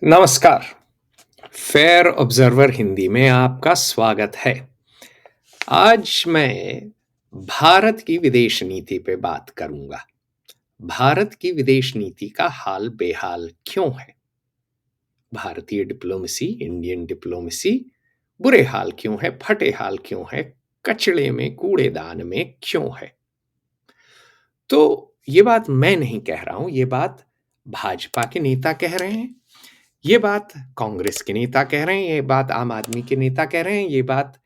नमस्कार। Fair observer Hindi में आपका स्वागत है। आज मैं भारत की विदेश नीति पे बात करूंगा। भारत की विदेश नीति का हाल बेहाल क्यों है? भारतीय डिप्लोमेसी, इंडियन डिप्लोमेसी बुरे हाल क्यों है, फटे हाल क्यों है, कचड़े में कूड़ेदान में क्यों है? तो ये बात मैं नहीं कह रहा हूं, ये बात भाजपा के नेता कह रहे हैं, ये बात कांग्रेस के नेता कह रहे हैं, ये बात आम आदमी के नेता कह रहे हैं, ये बात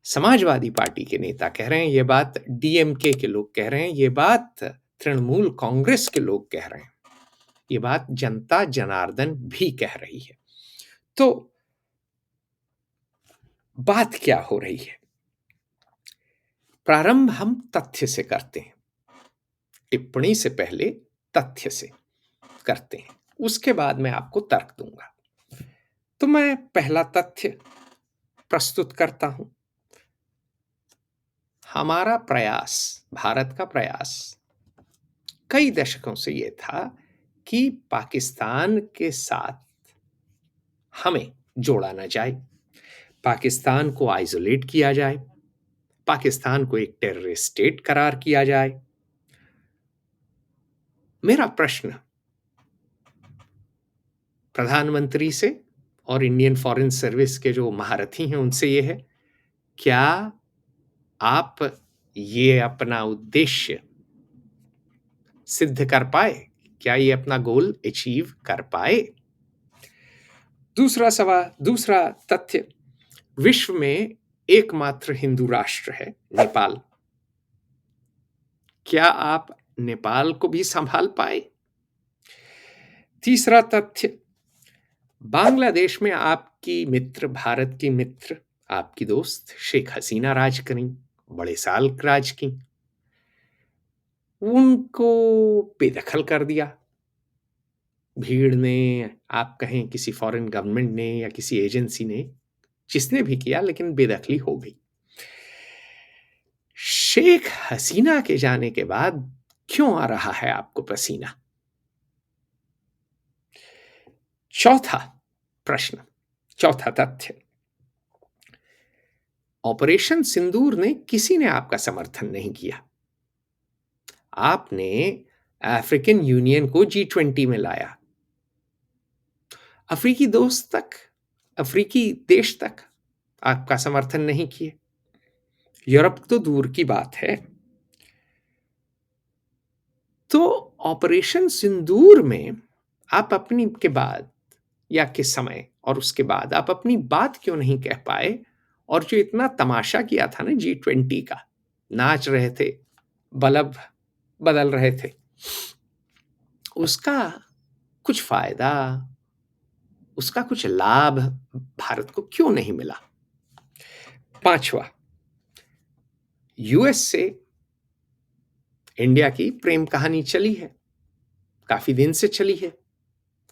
समाजवादी पार्टी के नेता कह रहे हैं, ये बात डीएमके के लोग कह रहे हैं, ये बात तृणमूल कांग्रेस के लोग कह रहे हैं, ये बात जनता जनार्दन भी कह रही है। तो बात क्या हो रही है? प्रारंभ हम तथ्य से करते हैं। टिप्पणी से पहले तथ्य से करते हैं, उसके बाद मैं आपको तर्क दूंगा। तो मैं पहला तथ्य प्रस्तुत करता हूं। हमारा प्रयास, भारत का प्रयास कई दशकों से यह था कि पाकिस्तान के साथ हमें जोड़ा ना जाए, पाकिस्तान को आइसोलेट किया जाए, पाकिस्तान को एक टेररिस्ट स्टेट करार किया जाए। मेरा प्रश्न प्रधानमंत्री से और इंडियन फॉरेन सर्विस के जो महारथी हैं उनसे यह है, क्या आप ये अपना उद्देश्य सिद्ध कर पाए? क्या ये अपना गोल अचीव कर पाए? दूसरा तथ्य, विश्व में एकमात्र हिंदू राष्ट्र है नेपाल। क्या आप नेपाल को भी संभाल पाए? तीसरा तथ्य, बांग्लादेश में आपकी मित्र, भारत की मित्र, आपकी दोस्त शेख हसीना राज करी, बड़े साल राज की, उनको बेदखल कर दिया भीड़ ने, आप कहें किसी फॉरेन गवर्नमेंट ने या किसी एजेंसी ने, जिसने भी किया, लेकिन बेदखली हो गई। शेख हसीना के जाने के बाद क्यों आ रहा है आपको पसीना? चौथा प्रश्न, चौथा तथ्य, ऑपरेशन सिंदूर ने किसी ने आपका समर्थन नहीं किया। आपने अफ्रीकन यूनियन को G20 में लाया, अफ्रीकी दोस्त तक, अफ्रीकी देश तक आपका समर्थन नहीं किए, यूरोप तो दूर की बात है। तो ऑपरेशन सिंदूर में आप अपनी के बाद या के समय और उसके बाद आप अपनी बात क्यों नहीं कह पाए? और जो इतना तमाशा किया था ना G20 का, नाच रहे थे, बल्ब बदल रहे थे, उसका कुछ फायदा, उसका कुछ लाभ भारत को क्यों नहीं मिला? पांचवा, यूएस से इंडिया की प्रेम कहानी चली है, काफी दिन से चली है,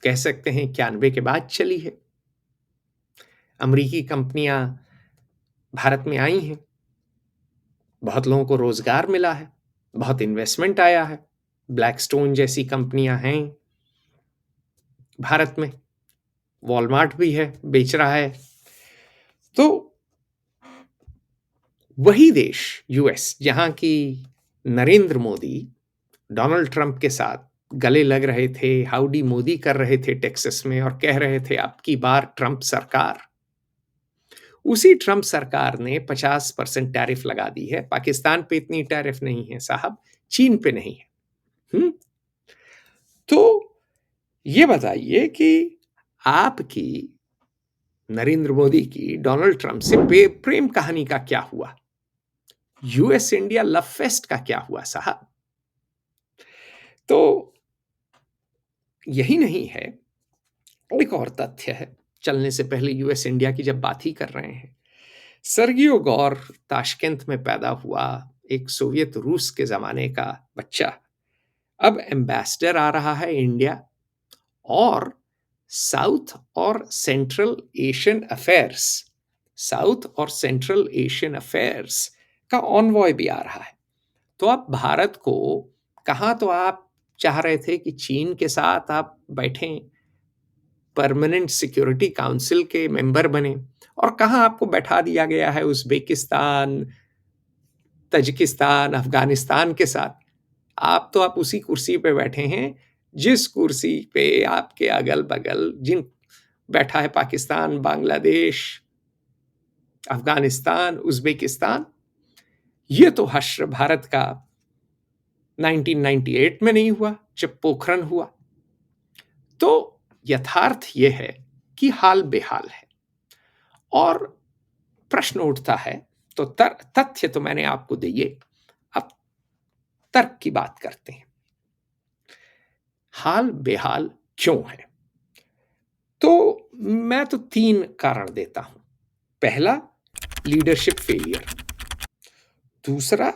कह सकते हैं 91 के बाद चली है। अमेरिकी कंपनियां भारत में आई हैं, बहुत लोगों को रोजगार मिला है, बहुत इन्वेस्टमेंट आया है, ब्लैकस्टोन जैसी कंपनियां हैं भारत में, वॉलमार्ट भी है, बेच रहा है। तो वही देश यूएस, जहां की नरेंद्र मोदी डोनाल्ड ट्रंप के साथ गले लग रहे थे, हाउडी मोदी कर रहे थे टेक्सास में और कह रहे थे अब की बार ट्रंप सरकार, उसी ट्रंप सरकार ने 50% टैरिफ लगा दी है। पाकिस्तान पे इतनी टैरिफ नहीं है साहब, चीन पे नहीं है। तो ये बताइए कि आपकी, नरेंद्र मोदी की डोनाल्ड ट्रंप से प्रेम कहानी का क्या हुआ? यूएस इंडिया लव फेस्ट का क्या हुआ साहब? तो यही नहीं है, एक और तथ्य है, चलने से पहले यूएस इंडिया की जब बात ही कर रहे हैं, सर्गियो गौर ताशकेंत में पैदा हुआ, एक सोवियत रूस के जमाने का बच्चा, अब एम्बेसडर आ रहा है इंडिया, और साउथ और सेंट्रल एशियन अफेयर्स, साउथ और सेंट्रल एशियन अफेयर्स का ऑनवॉय भी आ रहा है। तो आप भारत को, कहां तो आप चाह रहे थे कि चीन के साथ आप बैठें, परमानेंट सिक्योरिटी काउंसिल के मेंबर बने, और कहाँ आपको बैठा दिया गया है उज़्बेकिस्तान, तजिकिस्तान, अफ़गानिस्तान के साथ। आप उसी कुर्सी पे बैठे हैं, जिस कुर्सी पे आपके अगल-बगल जिन बैठा है पाकिस्तान, बांग्लादेश, अफ़गानिस्तान, उज़्बेकिस्तान। ये तो हश्र भारत का 1998 में नहीं हुआ, जब पोखरण हुआ। तो यथार्थ ये है कि हाल बेहाल है, और प्रश्न उठता है, तो तथ्य तो मैंने आपको दिए, अब तर्क की बात करते हैं। हाल बेहाल क्यों है? तो मैं तो 3 कारण देता हूं। पहला, लीडरशिप फेलियर। दूसरा,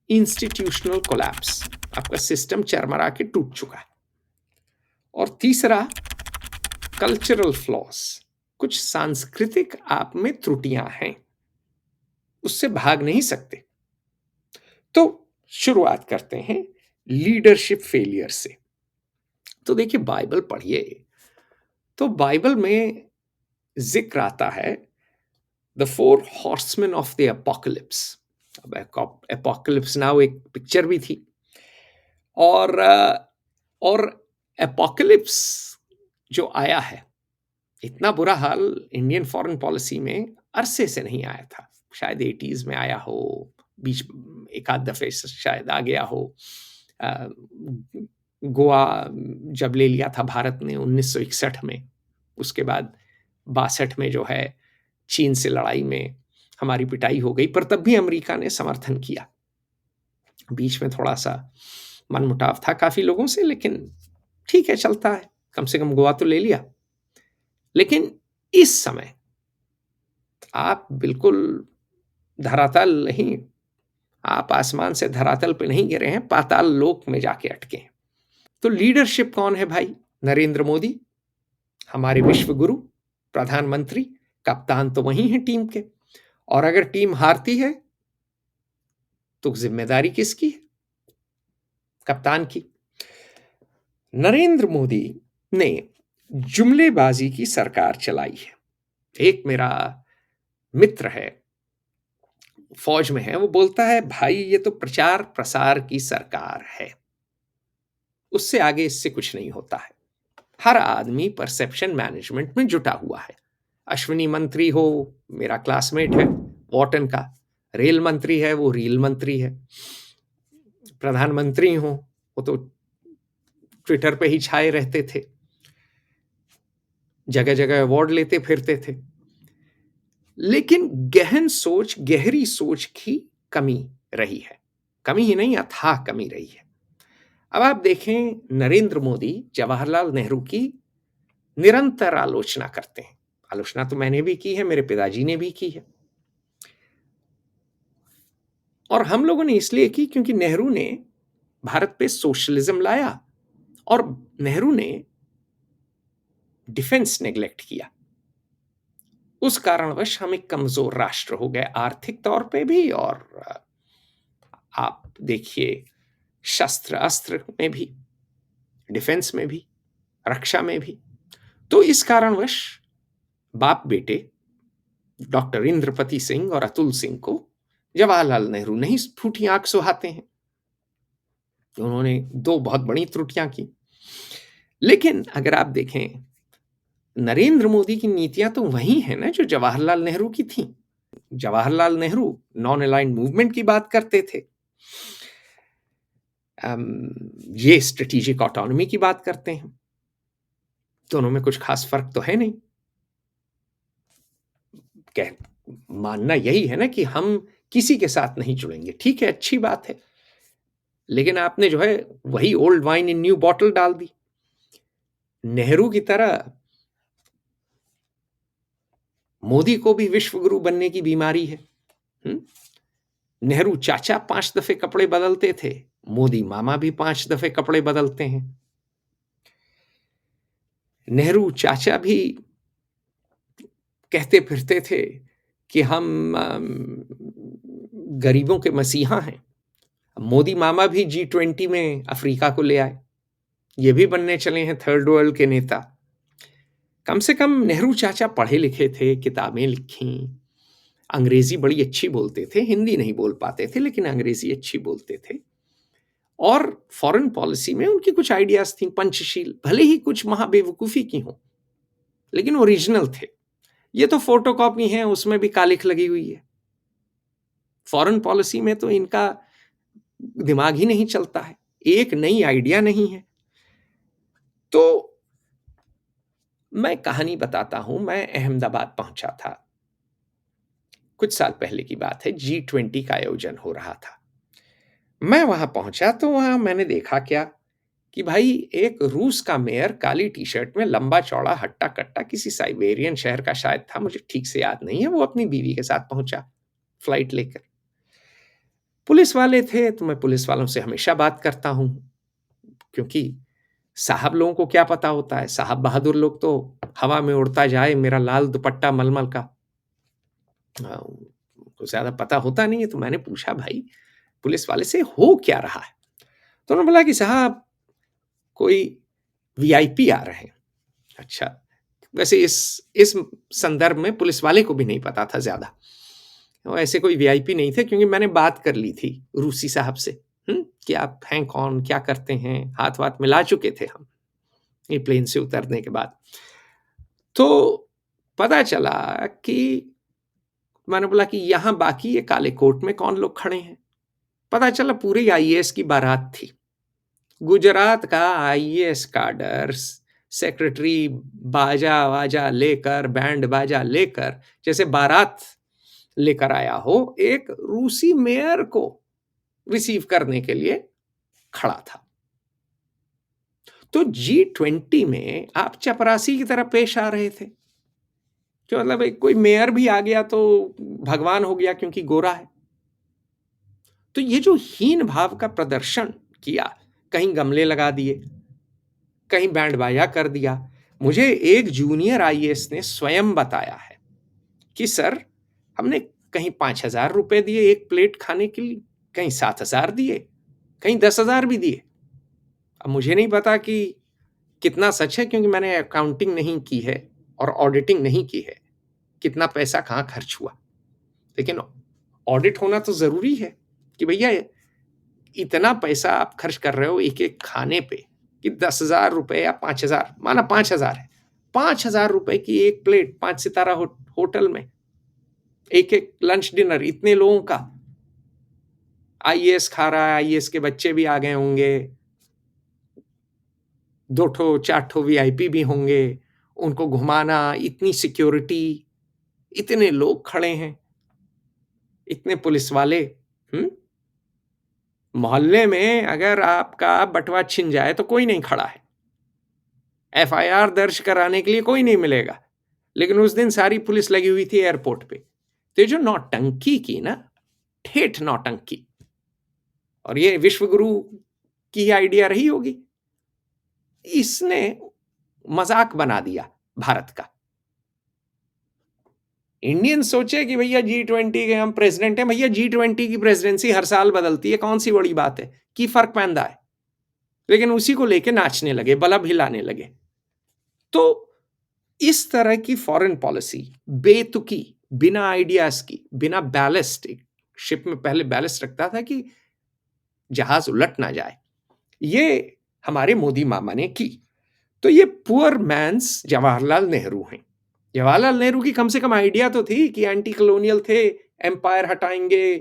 इंस्टीट्यूशनल कोलैप्स, आपका सिस्टम चरमरा के टूट चुका है। और तीसरा, कल्चरल फ्लॉस, कुछ सांस्कृतिक आप में त्रुटियां हैं, उससे भाग नहीं सकते। तो शुरुआत करते हैं लीडरशिप फेलियर से। तो देखिए, बाइबल पढ़िए, तो बाइबल में जिक्र आता है the 4 horseman of the apocalypse. अब एपोकलिप्स नाउ एक पिक्चर भी थी, और और एपोकलिप्स जो आया है, इतना बुरा हाल इंडियन फॉरेन पॉलिसी में अरसे से नहीं आया था। शायद 80s में आया हो, बीच एक आध दफे शायद आ गया हो। गोवा जब ले लिया था भारत ने 1961 में, उसके बाद 62 में जो है चीन से लड़ाई में हमारी पिटाई हो गई, पर तब भी अमेरिका ने समर्थन किया। बीच में थोड़ा सा मनमुटाव था काफी लोगों से, लेकिन ठीक है, चलता है, कम से कम गोवा तो ले लिया। लेकिन इस समय आप बिल्कुल धरातल नहीं, आप आसमान से धरातल पे नहीं गिरे हैं, पाताल लोक में जाके अटके हैं। तो लीडरशिप कौन है भाई? नरेंद्र मोदी, हमारे विश्व गुरु, प्रधानमंत्री, कप्तान तो वही हैं टीम के। और अगर टीम हारती है तो जिम्मेदारी किसकी है? कप्तान की। नरेंद्र मोदी ने जुमलेबाजी की सरकार चलाई है। एक मेरा मित्र है, फौज में है, वो बोलता है, भाई ये तो प्रचार प्रसार की सरकार है, उससे आगे इससे कुछ नहीं होता है। हर आदमी परसेप्शन मैनेजमेंट में जुटा हुआ है। अश्विनी मंत्री हो, मेरा क्लासमेट है वॉटन का, रेल मंत्री है, वो रील मंत्री है। प्रधानमंत्री हो, वो तो ट्विटर पे ही छाए रहते थे, जगह जगह अवार्ड लेते फिरते थे। लेकिन गहन सोच, गहरी सोच की कमी रही है। कमी ही नहीं, अथाह कमी रही है। अब आप देखें, नरेंद्र मोदी जवाहरलाल नेहरू की निरंतर आलोचना करते हैं। आलोचना तो मैंने भी की है, मेरे पिताजी ने भी की है, और हम लोगों ने इसलिए की क्योंकि नेहरू ने भारत पे सोशलिज्म लाया, और नेहरू ने डिफेंस नेग्लेक्ट किया। उस कारणवश हम एक कमजोर राष्ट्र हो गए, आर्थिक तौर पे भी, और आप देखिए शस्त्र अस्त्र में भी, डिफेंस में भी, रक्षा में भी। तो इस कारणवश बाप बेटे डॉक्टर इंद्रपति सिंह और अतुल सिंह को जवाहरलाल नेहरू नहीं फूटी आंख सुहाते हैं। उन्होंने 2 बहुत बड़ी त्रुटियां की। लेकिन अगर आप देखें, नरेंद्र मोदी की नीतियां तो वही हैं ना जो जवाहरलाल नेहरू की थी। Jawaharlal Nehru non aligned movement की बात करते थे, ये स्ट्रेटेजिक ऑटोनॉमी की बात करते हैं। दोनों में कुछ खास फर्क तो है नहीं। कह मानना यही है ना कि हम किसी के साथ नहीं जुड़ेंगे, ठीक है, अच्छी बात है, लेकिन आपने जो है वही old wine in new bottle डाल दी। नेहरू की तरह मोदी को भी विश्व गुरु बनने की बीमारी है। नेहरू चाचा 5 दफे कपड़े बदलते थे, मोदी मामा भी 5 दफे कपड़े बदलते हैं। नेहरू चाचा भी कहते फिरते थे कि हम गरीबों के मसीहा हैं। मोदी मामा भी G20 में अफ्रीका को ले आए, ये भी बनने चले हैं थर्ड वर्ल्ड के नेता। कम से कम नेहरू चाचा पढ़े लिखे थे, किताबें लिखी, अंग्रेजी बड़ी अच्छी बोलते थे, हिंदी नहीं बोल पाते थे लेकिन अंग्रेजी अच्छी बोलते थे। और फॉरेन पॉलिसी में उनकी कुछ आइडियाज थी, पंचशील, भले ही कुछ महाबेवकूफी की हो लेकिन ओरिजिनल थे। ये तो फोटोकॉपी हैं, उसमें भी कालिख लगी हुई है। फॉरेन पॉलिसी में तो इनका दिमाग ही नहीं चलता है, एक नई आइडिया नहीं है। तो मैं कहानी बताता हूं। मैं अहमदाबाद पहुंचा था, कुछ साल पहले की बात है। G20 का आयोजन हो रहा था। मैं वहां पहुंचा तो वहां मैंने देखा क्या कि भाई एक रूस का मेयर काली टी शर्ट में, लंबा चौड़ा हट्टा कट्टा, किसी साइबेरियन शहर का शायद था, मुझे ठीक से याद नहीं है, वो अपनी बीवी के साथ पहुंचा फ्लाइट लेकर। पुलिस वाले थे तो मैं पुलिस वालों से हमेशा बात करता हूं, क्योंकि साहब लोगों को क्या पता होता है, साहब बहादुर लोग तो हवा में उड़ता जाए, मेरा लाल दुपट्टा मलमल का, उनको ज्यादा पता होता नहीं है। तो मैंने पूछा भाई पुलिस वाले से, हो क्या रहा है? तो उन्होंने बोला कि साहब कोई वीआईपी आ रहे हैं। अच्छा, वैसे इस संदर्भ में पुलिस वाले को भी नहीं पता था ज्यादा, वो ऐसे कोई वीआईपी नहीं थे, क्योंकि मैंने बात कर ली थी रूसी साहब से, कि आप हैं कौन, क्या करते हैं, हाथ वाथ मिला चुके थे हम ये प्लेन से उतरने के बाद। तो पता चला कि मैंने बोला कि यहां बाकी ये काले कोट में कौन लोग खड़े हैं। पता चला पूरी आईएएस की बारात थी। गुजरात का आईएएस काडर, सेक्रेटरी बाजा वाजा लेकर, बैंड बाजा लेकर, जैसे बारात लेकर आया हो, एक रूसी मेयर को रिसीव करने के लिए खड़ा था। तो G20 में आप चपरासी की तरह पेश आ रहे थे, जो मतलब कोई मेयर भी आ गया तो भगवान हो गया क्योंकि गोरा है। तो ये जो हीन भाव का प्रदर्शन किया, कहीं गमले लगा दिए, कहीं बैंड बाजा कर दिया। मुझे एक जूनियर आईएएस ने स्वयं बताया है कि सर हमने कहीं 5,000 रुपए दिए एक प्लेट खाने के लिए, कहीं 7,000 दिए, कहीं 10,000 भी दिए। अब मुझे नहीं पता कि कितना सच है, क्योंकि मैंने अकाउंटिंग नहीं की है और ऑडिटिंग नहीं की है, कितना पैसा कहाँ खर्च हुआ। लेकिन ऑडिट होना तो जरूरी है कि भैया इतना पैसा आप खर्च कर रहे हो एक एक खाने पे, कि 10,000 रुपए या 5,000, माना 5,000 है, 5,000 रुपए की एक प्लेट 5 सितारा होटल में, एक एक लंच डिनर, इतने लोगों का आईएएस खा रहा है, आईएएस के बच्चे भी आ गए होंगे, 2-4 वीआईपी भी होंगे, उनको घुमाना, इतनी सिक्योरिटी, इतने लोग खड़े हैं, इतने पुलिस वाले। मोहल्ले में अगर आपका बटवा छिन जाए तो कोई नहीं खड़ा है, एफआईआर दर्ज कराने के लिए कोई नहीं मिलेगा। लेकिन उस दिन सारी पुलिस लगी हुई थी एयरपोर्ट पे। तो जो नौटंकी की ना, ठेठ नौटंकी, और ये विश्वगुरु की आइडिया रही होगी, इसने मजाक बना दिया भारत का। इंडियन सोचे कि भैया G20 के हम प्रेसिडेंट हैं, भैया G20 की प्रेसिडेंसी हर साल बदलती है, कौन सी बड़ी बात है, की फर्क पैंदा है। लेकिन उसी को लेके नाचने लगे, बलब हिलाने लगे। तो इस तरह की फॉरेन पॉलिसी बेतुकी, बिना आइडियाज की, बिना बैलेस्ट, शिप में पहले बैलेस्ट रखता था कि जहाज उलट ना जाए, ये हमारे मोदी मामा ने की। तो ये पुअर मैंस जवाहरलाल नेहरू हैं। जवाहरलाल नेहरू की कम से कम आइडिया तो थी कि एंटी कॉलोनियल थे, एम्पायर हटाएंगे,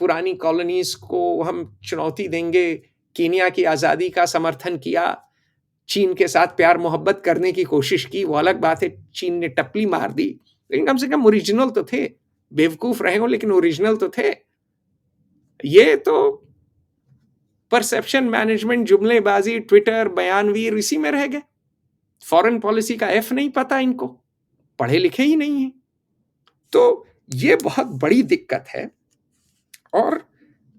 पुरानी कॉलोनीज को हम चुनौती देंगे, कीनिया की आजादी का समर्थन किया, चीन के साथ प्यार मोहब्बत करने की कोशिश की। वो अलग बात है चीन ने टपली मार दी, लेकिन कम से कम ओरिजिनल तो थे। बेवकूफ रहे हो लेकिन ओरिजिनल तो थे। ये तो परसेप्शन मैनेजमेंट, जुमलेबाजी, ट्विटर, बयानवीर, इसी में रह गए। फॉरेन पॉलिसी का एफ नहीं पता इनको, पढ़े लिखे ही नहीं है। तो ये बहुत बड़ी दिक्कत है। और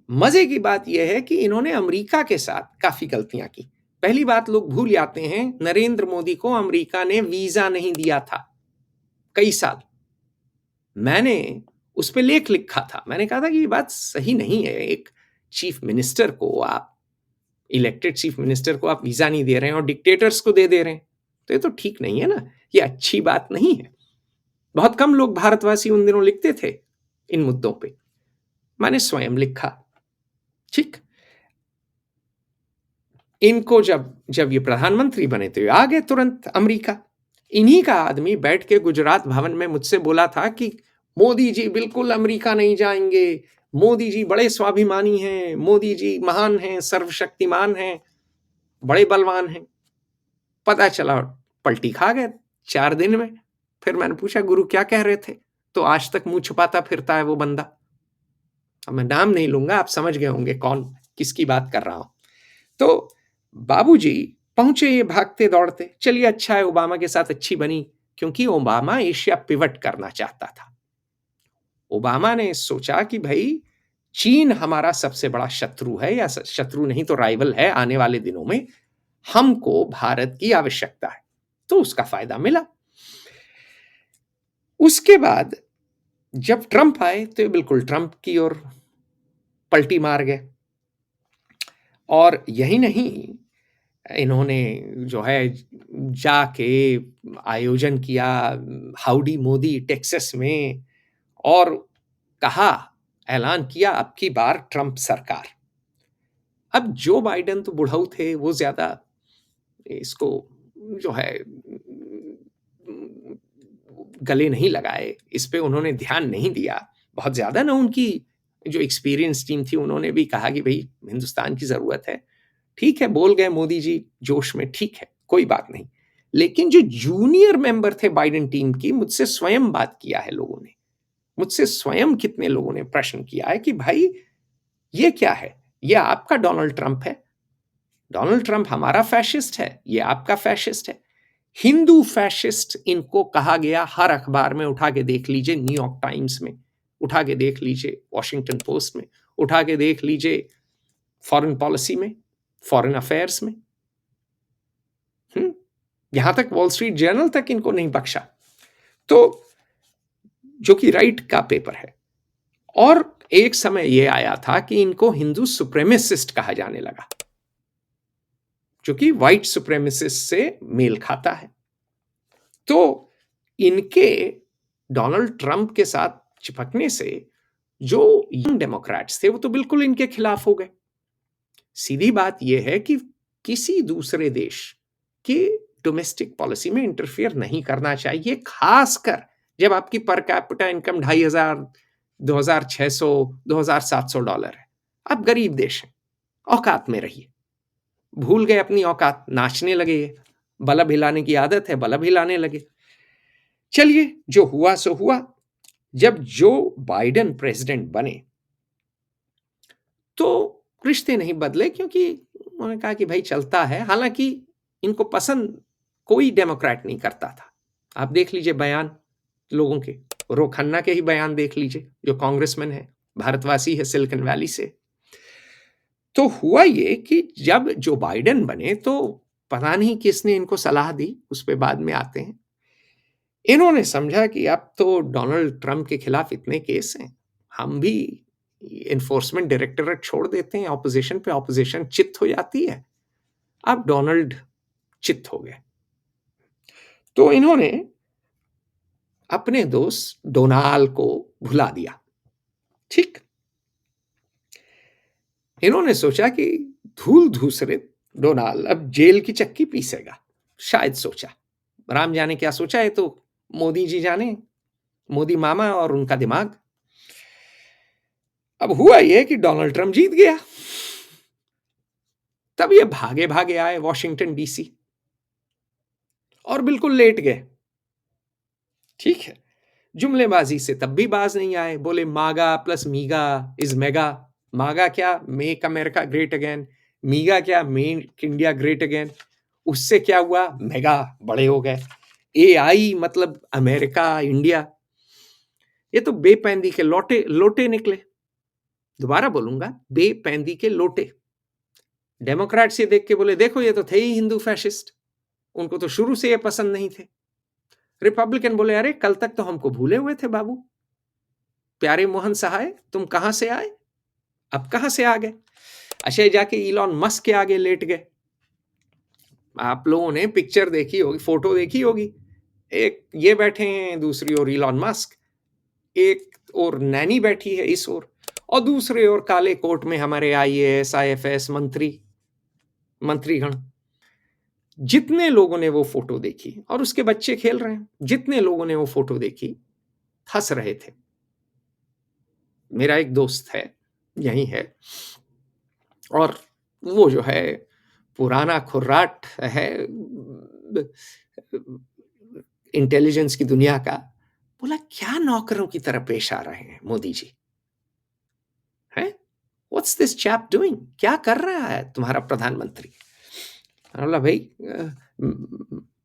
मजे की बात यह है कि इन्होंने अमेरिका के साथ काफी गलतियां की। पहली बात लोग भूल जाते हैं, नरेंद्र मोदी को अमेरिका ने वीजा नहीं दिया था कई साल। मैंने उस पर लेख लिखा था, मैंने कहा था कि ये बात सही नहीं है। एक चीफ मिनिस्टर को आप, इलेक्टेड चीफ मिनिस्टर को आप वीजा नहीं दे रहे हैं और डिक्टेटर्स को दे रहे हैं, तो ये तो ठीक नहीं है ना। ये अच्छी बात नहीं है। बहुत कम लोग भारतवासी उन दिनों लिखते थे इन मुद्दों पे, मैंने स्वयं लिखा। ठीक, इनको जब जब ये प्रधानमंत्री बने तो ये आ गए तुरंत अमेरिका। इन्हीं का आदमी बैठ के गुजरात भवन में मुझसे बोला था कि मोदी जी बिल्कुल अमेरिका नहीं जाएंगे, मोदी जी बड़े स्वाभिमानी हैं, मोदी जी महान हैं, सर्वशक्तिमान हैं, बड़े बलवान हैं। पता चला पलटी खा गए 4 दिन में। फिर मैंने पूछा गुरु क्या कह रहे थे? तो आज तक मुंह छुपाता फिरता है वो बंदा। अब मैं नाम नहीं लूंगा, आप समझ गए होंगे कौन किसकी बात कर रहा हूं। तो बाबूजी पहुंचे ये भागते दौड़ते। चलिए अच्छा है ओबामा के साथ अच्छी बनी, क्योंकि ओबामा एशिया पिवट करना चाहता था। ओबामा ने सोचा कि भाई चीन हमारा सबसे बड़ा शत्रु है, या शत्रु नहीं तो राइवल है आने वाले दिनों में, हमको भारत की आवश्यकता है, तो उसका फायदा मिला। उसके बाद जब ट्रंप आए तो ये बिल्कुल ट्रंप की ओर पलटी मार गए। और यही नहीं, इन्होंने जो है जाके आयोजन किया हाउडी मोदी टेक्सास में, और कहा, ऐलान किया अब की बार ट्रंप सरकार। अब जो बाइडेन तो बुढ़ऊ थे, वो ज्यादा इसको जो है गले नहीं लगाए, इस पे उन्होंने ध्यान नहीं दिया बहुत ज्यादा ना। उनकी जो एक्सपीरियंस टीम थी उन्होंने भी कहा कि भाई हिंदुस्तान की जरूरत है। ठीक है, बोल गए मोदी जी जोश में, ठीक है, कोई बात नहीं। लेकिन जो जूनियर मेंबर थे बाइडेन टीम की, मुझसे स्वयं बात किया है लोगों ने, मुझसे स्वयं कितने लोगों ने प्रश्न किया है कि भाई ये क्या है? ये आपका डोनाल्ड ट्रंप है, डोनाल्ड ट्रंप हमारा फैशिस्ट है, ये आपका फैशिस्ट है। हिंदू फैशिस्ट इनको कहा गया, हर अखबार में उठा के देख लीजिए, न्यूयॉर्क टाइम्स में उठा के देख लीजिए, वॉशिंगटन पोस्ट में उठा के देख लीजिए, फॉरेन पॉलिसी में, फॉरेन अफेयर्स में, यहां तक वॉल स्ट्रीट जर्नल तक इनको नहीं बख्शा। तो जो कि राइट का पेपर है। और एक समय यह आया था कि इनको हिंदू सुप्रेमिसिस्ट कहा जाने लगा, जो कि व्हाइट सुप्रेमिसिस्ट से मेल खाता है। तो इनके डोनाल्ड ट्रंप के साथ चिपकने से जो यंग डेमोक्रेट्स थे वो तो बिल्कुल इनके खिलाफ हो गए। सीधी बात यह है कि किसी दूसरे देश की डोमेस्टिक पॉलिसी में इंटरफियर नहीं करना चाहिए, खासकर जब आपकी पर कैपिटा इनकम 2500, 2600, $2700 है। आप गरीब देश हैं, औकात में रहिए। भूल गए अपनी औकात, नाचने लगे, बल्ब हिलाने की आदत है, बल्ब हिलाने लगे। चलिए जो हुआ सो हुआ। जब जो बाइडेन प्रेसिडेंट बने तो रिश्ते नहीं बदले, क्योंकि उन्होंने कहा कि भाई चलता है। हालांकि इनको पसंद कोई डेमोक्रेट नहीं करता था। आप देख लीजिए बयान लोगों के, रो खन्ना के ही बयान देख लीजिए, जो कांग्रेसमैन है, भारतवासी है, सिलिकॉन वैली से। तो हुआ ये कि जब जो बाइडेन बने तो पता नहीं किसने इनको सलाह दी, उस पर बाद में आते हैं। इन्होंने समझा कि अब तो डोनाल्ड ट्रंप के खिलाफ इतने केस हैं, हम भी इन्फोर्समेंट डायरेक्टरेट छोड़ देते हैं ऑपोजिशन पे, ऑपोजिशन चित हो जाती है। अब डोनाल्ड चित हो गए, तो इन्होंने अपने दोस्त डोनाल्ड को भुला दिया। ठीक, इन्होंने सोचा कि धूल धूसरित डोनाल्ड अब जेल की चक्की पीसेगा, शायद सोचा। राम जाने क्या सोचा है, तो मोदी जी जाने, मोदी मामा और उनका दिमाग। अब हुआ यह कि डोनाल्ड ट्रंप जीत गया। तब ये भागे भागे आए वॉशिंगटन डीसी और बिल्कुल लेट गए। ठीक है, जुमलेबाजी से तब भी बाज नहीं आए, बोले मागा प्लस मीगा इज मेगा। मागा क्या, मेक अमेरिका ग्रेट अगेन, मीगा क्या, मेक इंडिया ग्रेट अगेन। उससे क्या हुआ, मेगा बड़े हो गए, AI मतलब अमेरिका इंडिया। ये तो बेपैंदी के लोटे लोटे निकले। दोबारा बोलूंगा, बेपैंदी के लोटे। डेमोक्रेट से देख के बोले देखो ये तो थे ही हिंदू फैशिस्ट, उनको तो शुरू से ये पसंद नहीं थे। रिपब्लिकन बोले अरे कल तक तो हमको भूले हुए थे बाबू, प्यारे मोहन सहाय तुम कहां से आए, अब कहां से आ गए। अच्छा, जाके इलॉन मस्क के आगे लेट गए। आप लोगों ने पिक्चर देखी होगी, फोटो देखी होगी, एक ये बैठे हैं, दूसरी ओर इलॉन मस्क, एक ओर नैनी बैठी है इस ओर, और दूसरे ओर काले कोट में हमारे आईएएस, आईएफएस मंत्रीगण। जितने लोगों ने वो फोटो देखी, और उसके बच्चे खेल रहे हैं, जितने लोगों ने वो फोटो देखी हंस रहे थे। मेरा एक दोस्त है, यही है, और वो जो है पुराना खुर्राट है इंटेलिजेंस की दुनिया का, बोला क्या नौकरों की तरह पेश आ रहे हैं मोदी जी, हैं? What's this chap doing? क्या कर रहा है तुम्हारा प्रधानमंत्री? मैंने बोला भाई,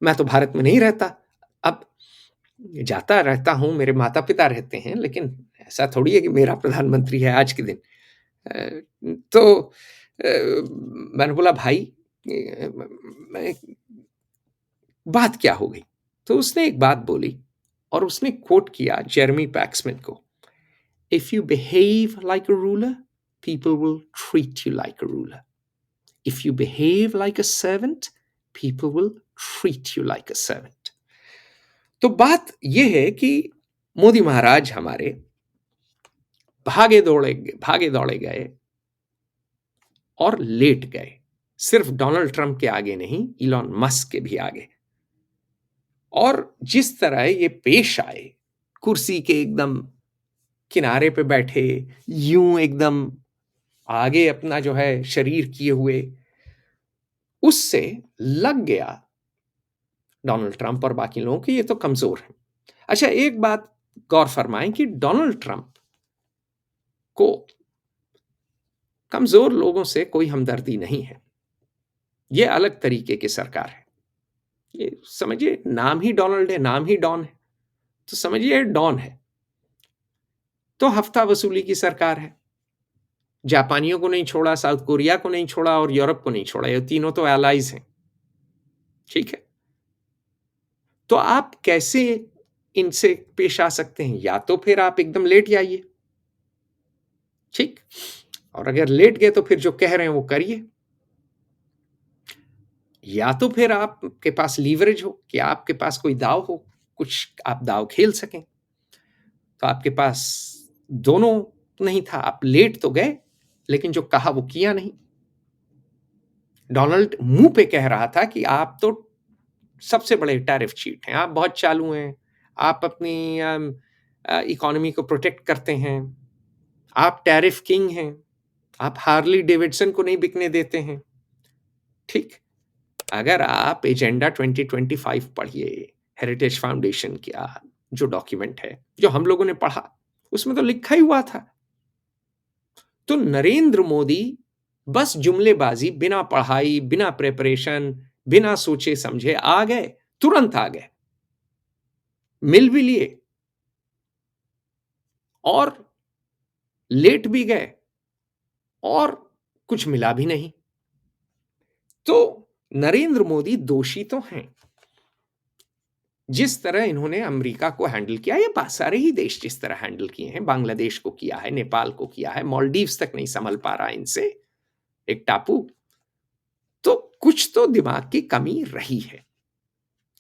मैं तो भारत में नहीं रहता, अब जाता रहता हूँ, मेरे माता पिता रहते हैं, लेकिन ऐसा थोड़ी है कि मेरा प्रधानमंत्री है आज के दिन। तो मैंने बोला भाई, मैं बात क्या हो गई? तो उसने एक बात बोली, और उसने कोट किया जेरेमी पैक्समैन को, if you behave like a ruler, people will treat you like a ruler. If you behave like a servant, people will treat you like a servant. तो बात यह है कि मोदी महाराज हमारे भागे दौड़े गए और लेट गए, सिर्फ डोनाल्ड ट्रंप के आगे नहीं, इलॉन मस्क के भी आगे। और जिस तरह ये पेश आए, कुर्सी के एकदम किनारे पे बैठे, यूं एकदम आगे अपना जो है शरीर किए हुए, उससे लग गया डोनाल्ड ट्रंप और बाकी लोगों की ये तो कमजोर है। अच्छा, एक बात गौर फरमाएं कि डोनाल्ड ट्रंप को कमजोर लोगों से कोई हमदर्दी नहीं है। ये अलग तरीके की सरकार है। ये समझिए, नाम ही डोनाल्ड है, नाम ही डॉन है, तो समझिए डॉन है। तो हफ्ता वसूली की सरकार है। जापानियों को नहीं छोड़ा, साउथ कोरिया को नहीं छोड़ा, और यूरोप को नहीं छोड़ा। ये तीनों तो एलाइज हैं, ठीक है। तो आप कैसे इनसे पेश आ सकते हैं? या तो फिर आप एकदम लेट जाइए, ठीक, और अगर लेट गए तो फिर जो कह रहे हैं वो करिए। या तो फिर आपके पास लीवरेज हो, कि आपके पास कोई दाव हो, कुछ आप दाव खेल सकें। तो आपके पास दोनों नहीं था। आप लेट तो गए, लेकिन जो कहा वो किया नहीं। डोनाल्ड मुंह पे कह रहा था कि आप तो सबसे बड़े टैरिफ चीट हैं, आप बहुत चालू हैं, आप अपनी इकोनॉमी को प्रोटेक्ट करते हैं, आप टैरिफ किंग हैं, आप हार्ली डेविडसन को नहीं बिकने देते हैं, ठीक। अगर आप एजेंडा 2025 पढ़िए, हेरिटेज फाउंडेशन का जो डॉक्यूमेंट है, जो हम लोगों ने पढ़ा, उसमें तो लिखा ही हुआ था। तो नरेंद्र मोदी बस जुमलेबाजी, बिना पढ़ाई, बिना प्रिपरेशन, बिना सोचे समझे आ गए, तुरंत आ गए, मिल भी लिए और लेट भी गए, और कुछ मिला भी नहीं। तो नरेंद्र मोदी दोषी तो हैं। जिस तरह इन्होंने अमेरिका को हैंडल किया, ये सारे ही देश जिस तरह हैंडल किए हैं, बांग्लादेश को किया है, नेपाल को किया है, मालदीव्स तक नहीं संभल पा रहा इनसे, एक टापू। तो कुछ तो दिमाग की कमी रही है,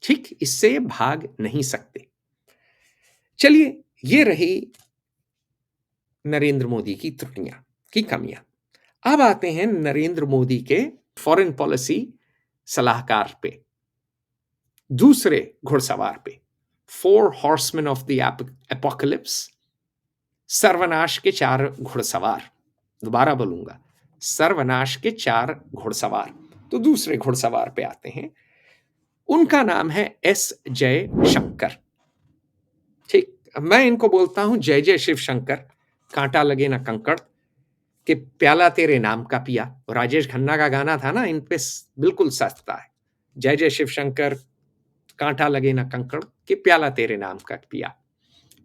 ठीक, इससे भाग नहीं सकते। चलिए, ये रही नरेंद्र मोदी की त्रुटियां, की कमियां। अब आते हैं नरेंद्र मोदी के फॉरेन पॉलिसी सलाहकार पे, दूसरे घुड़सवार पे, 4 हॉर्समैन ऑफ द एपोकलिप्स, सर्वनाश के 4 घुड़सवार। दोबारा बोलूंगा, सर्वनाश के 4 घुड़सवार। तो दूसरे घुड़सवार पे आते हैं, उनका नाम है एस जयशंकर, ठीक। मैं इनको बोलता हूं जय जय शिव शंकर, कांटा लगे ना कंकड़, कि प्याला तेरे नाम का पिया। राजेश खन्ना का गाना था ना, इन पे बिल्कुल सस्ता है। जय जय शिव शंकर, कांटा लगे ना कंकड़, कि प्याला तेरे नाम का पिया।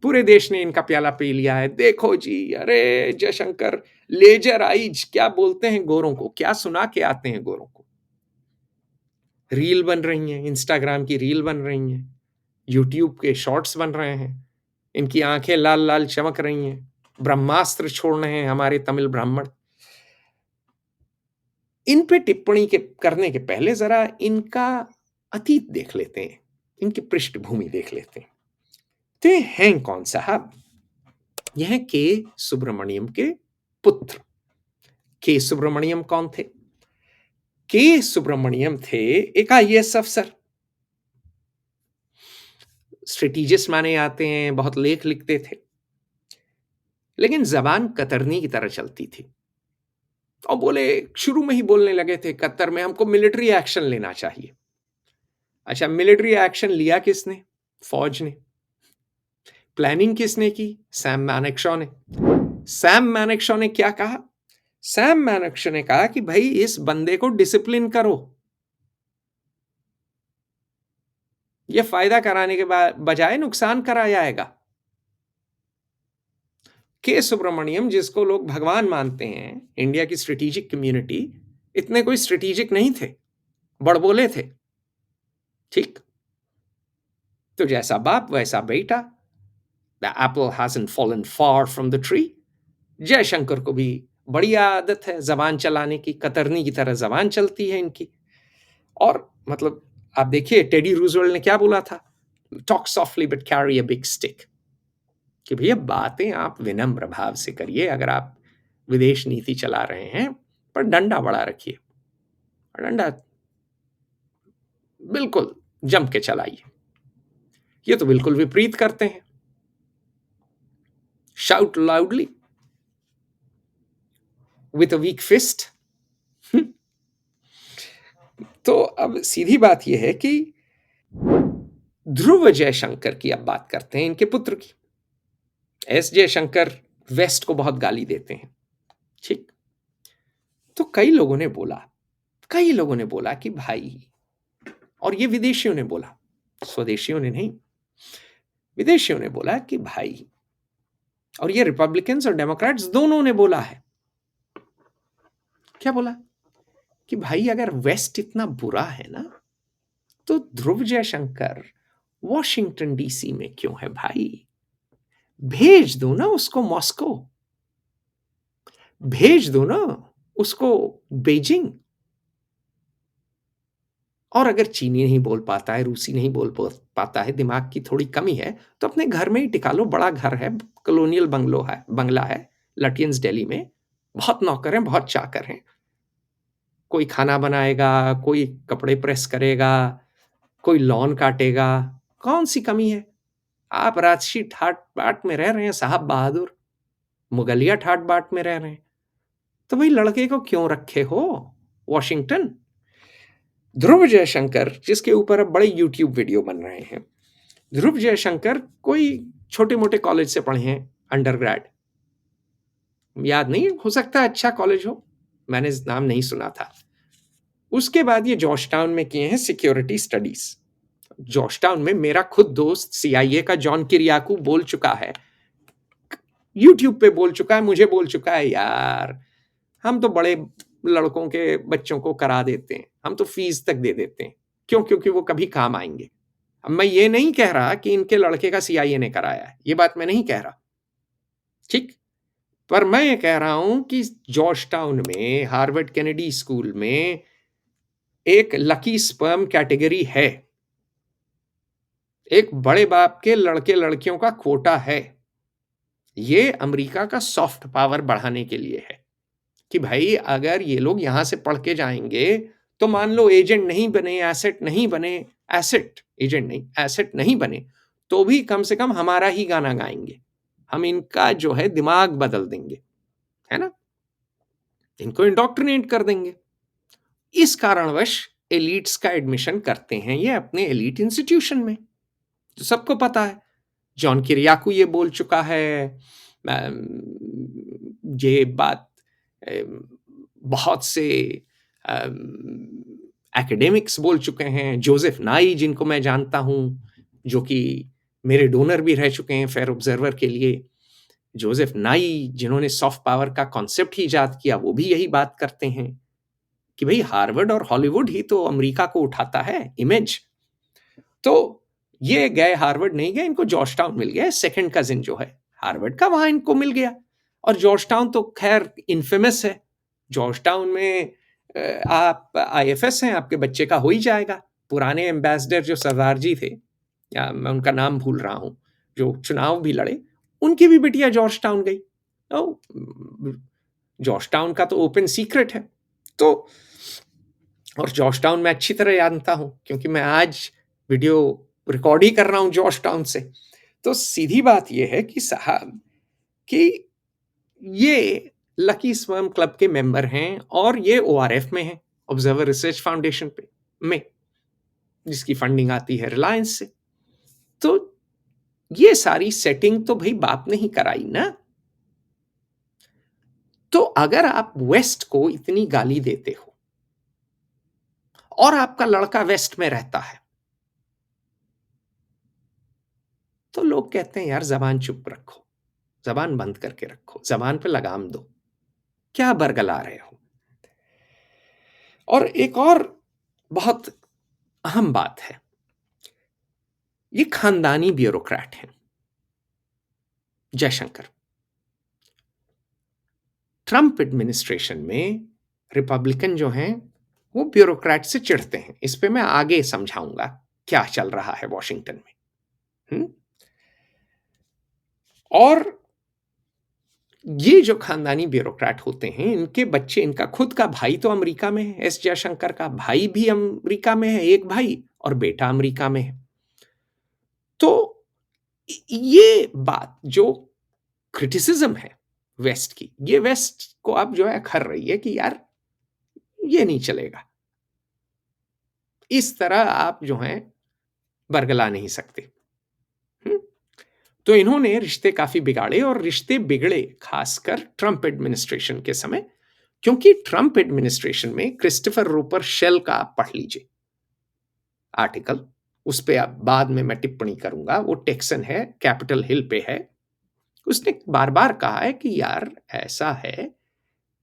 पूरे देश ने इनका प्याला पी लिया है। देखो जी, अरे जयशंकर लेजर आइज क्या बोलते हैं गोरों को, क्या सुना के आते हैं गोरों को। रील बन रही हैं, इंस्टाग्राम की रील बन रही हैं, यूट्यूब के शॉर्ट्स बन रहे हैं, इनकी आंखें लाल लाल चमक रही हैं, ब्रह्मास्त्र छोड़ रहे हैं हमारे तमिल ब्राह्मण। इन पे टिप्पणी के करने के पहले जरा इनका अतीत देख लेते हैं, इनकी पृष्ठभूमि देख लेते हैं। तो ये हैं कौन साहब? यह हैं के सुब्रमण्यम के पुत्र। के सुब्रमण्यम कौन थे? के सुब्रमण्यम थे एक आईएएस अफसर। स्ट्रेटेजिस्ट माने आते हैं, बहुत लेख लिखते थे, लेकिन जबान कतरनी की तरह चलती थी। और बोले, शुरू में ही बोलने लगे थे कतर में हमको मिलिट्री एक्शन लेना चाहिए। अच्छा, मिलिट्री एक्शन लिया किसने? फौज ने। प्लानिंग किसने की? सैम मैनेक्शॉ ने। सैम मैनेक्शॉ ने क्या कहा? सैम मैनेक्शॉ ने कहा कि भाई इस बंदे को डिसिप्लिन करो, ये फायदा कराने के बजाय नुकसान करा जाएगा। के सुब्रमण्यम, जिसको लोग भगवान मानते हैं, इंडिया की स्ट्रेटेजिक कम्युनिटी, इतने कोई स्ट्रेटेजिक नहीं थे, बड़बोले थे। ठीक, तो जैसा बाप वैसा बेटा। The Apple hasn't fallen far from the tree. Jaishankar को भी बड़ी आदत है जबान चलाने की, कतरनी की तरह जबान चलती है इनकी। और मतलब आप देखिए टेडी रूजवेल्ट ने क्या बोला था, talk softly but carry a big stick, कि भैया बातें आप विनम्र भाव से करिए अगर आप विदेश नीति चला रहे हैं, पर डंडा बड़ा रखिए, डंडा बिल्कुल जम के चलाइए। ये तो बिल्कुल विपरीत करते हैं, shout loudly with a weak fist. तो अब सीधी बात यह है कि ध्रुव जयशंकर की अब बात करते हैं, इनके पुत्र की। एस जयशंकर वेस्ट को बहुत गाली देते हैं, ठीक। तो कई लोगों ने बोला कि भाई, और ये विदेशियों ने बोला, स्वदेशियों ने नहीं, विदेशियों ने बोला कि भाई, और ये रिपब्लिकन्स और डेमोक्रेट्स दोनों ने बोला है, क्या बोला कि भाई अगर वेस्ट इतना बुरा है ना, तो ध्रुव जयशंकर वॉशिंगटन डीसी में क्यों है भाई? भेज दो ना उसको मॉस्को, भेज दो ना उसको बीजिंग। और अगर चीनी नहीं बोल पाता है, रूसी नहीं बोल पाता है, दिमाग की थोड़ी कमी है, तो अपने घर में ही टिका लो। बड़ा घर है, कॉलोनियल बंगला है लटियंस दिल्ली में, बहुत नौकर हैं, बहुत चाकर हैं। कोई खाना बनाएगा, कोई कपड़े प्रेस करेगा, कोई लॉन काटेगा, कौन सी कमी है? आप राजसी ठाट बाट में रह रहे हैं साहब बहादुर, मुगलिया ठाट बाट में रह रहे हैं, तो भाई लड़के को क्यों रखे हो वॉशिंगटन? ध्रुव जयशंकर, जिसके ऊपर अब बड़े यूट्यूब वीडियो बन रहे हैं, ध्रुव जयशंकर कोई छोटे मोटे कॉलेज से पढ़े हैं, अंडर ग्रेड, याद नहीं, हो सकता है अच्छा कॉलेज हो, मैंने नाम नहीं सुना था। उसके बाद ये जॉर्जटाउन में किए हैं सिक्योरिटी स्टडीज। जॉर्जटाउन में मेरा खुद दोस्त सीआईए का जॉन किरियाकू बोल चुका है, यूट्यूब पे बोल चुका है, मुझे बोल चुका है, यार हम तो बड़े लड़कों के बच्चों को करा देते हैं, हम तो फीस तक दे देते हैं, क्यों? क्योंकि वो कभी काम आएंगे। अब मैं ये नहीं कह रहा कि इनके लड़के का सीआईए ने कराया है, ये बात मैं नहीं कह रहा, ठीक, पर मैं ये कह रहा हूं कि जॉर्जटाउन में, हार्वर्ड कैनेडी स्कूल में एक लकी स्पर्म कैटेगरी है, एक बड़े बाप के लड़के लड़कियों का कोटा है। ये अमेरिका का सॉफ्ट पावर बढ़ाने के लिए है कि भाई अगर ये लोग यहां से पढ़ के जाएंगे, तो मान लो एजेंट नहीं बने, एसेट नहीं बने, एसेट एजेंट नहीं, एसेट नहीं बने, तो भी कम से कम हमारा ही गाना गाएंगे, हम इनका जो है दिमाग बदल देंगे, है ना, इनको इंडोक्ट्रिनेट कर देंगे। इस कारणवश एलिट्स का एडमिशन करते हैं ये अपने एलिट इंस्टीट्यूशन में, जो सबको पता है। जॉन किरियाकू ये बोल चुका है, ये बात बहुत से एकेडमिक्स बोल चुके हैं, जोसेफ नाई जिनको मैं जानता हूं, जो कि मेरे डोनर भी रह चुके हैं फेयर ऑब्जर्वर के लिए, जोसेफ नाई जिन्होंने सॉफ्ट पावर का कॉन्सेप्ट ही इजाद किया, वो भी यही बात करते हैं कि भाई हार्वर्ड और हॉलीवुड ही तो अमेरिका को उठाता है इमेज। तो ये गए हार्वर्ड नहीं गए, इनको जॉर्जटाउन मिल गया, सेकंड कजिन जो है हार्वर्ड का, वहां इनको मिल गया। और जॉर्जटाउन तो खैर इन्फेमस है, जॉर्जटाउन में आप आईएफएस हैं, आपके बच्चे का हो ही जाएगा। पुराने एम्बेसडर जो सरदार जी थे, या मैं उनका नाम भूल रहा हूँ, जो चुनाव भी लड़े, उनकी भी बिटिया जॉर्ज टाउन गई। जॉर्ज टाउन का तो ओपन सीक्रेट है। तो और जॉर्ज टाउन मैं अच्छी तरह जानता हूँ, क्योंकि मैं आज वीडियो रिकॉर्ड ही कर रहा हूँ जॉर्ज टाउन से। तो सीधी बात यह है कि साहब, कि ये लकी स्पर्म क्लब के मेंबर हैं और ये ओआरएफ में हैं, ऑब्जर्वर रिसर्च फाउंडेशन पे में, जिसकी फंडिंग आती है रिलायंस से। तो ये सारी सेटिंग तो भाई बाप ने ही कराई ना। तो अगर आप वेस्ट को इतनी गाली देते हो और आपका लड़का वेस्ट में रहता है, तो लोग कहते हैं यार जबान चुप रखो, जबान बंद करके रखो, जबान पे लगाम दो, क्या बरगला रहे हो। और एक और बहुत अहम बात है, ये खानदानी ब्यूरोक्रेट हैं जयशंकर। ट्रंप एडमिनिस्ट्रेशन में रिपब्लिकन जो हैं वो ब्यूरोक्रेट से चिढ़ते हैं। इस पे मैं आगे समझाऊंगा क्या चल रहा है वॉशिंगटन में। और ये जो खानदानी ब्यूरोक्रेट होते हैं, इनके बच्चे, इनका खुद का भाई तो अमेरिका में है, एस जयशंकर का भाई भी अमेरिका में है, एक भाई, और बेटा अमेरिका में है। तो ये बात जो क्रिटिसिज्म है वेस्ट की, ये वेस्ट को अब जो है खर रही है कि यार ये नहीं चलेगा, इस तरह आप जो हैं बरगला नहीं सकते। तो इन्होंने रिश्ते काफी बिगाड़े, और रिश्ते बिगड़े खासकर ट्रंप एडमिनिस्ट्रेशन के समय, क्योंकि ट्रंप एडमिनिस्ट्रेशन में क्रिस्टोफर रूपर शेल का आप पढ़ लीजिए आर्टिकल, उस पे अब बाद में मैं टिप्पणी करूंगा, वो टेक्सन है, कैपिटल हिल पे है। उसने बार बार कहा है कि यार ऐसा है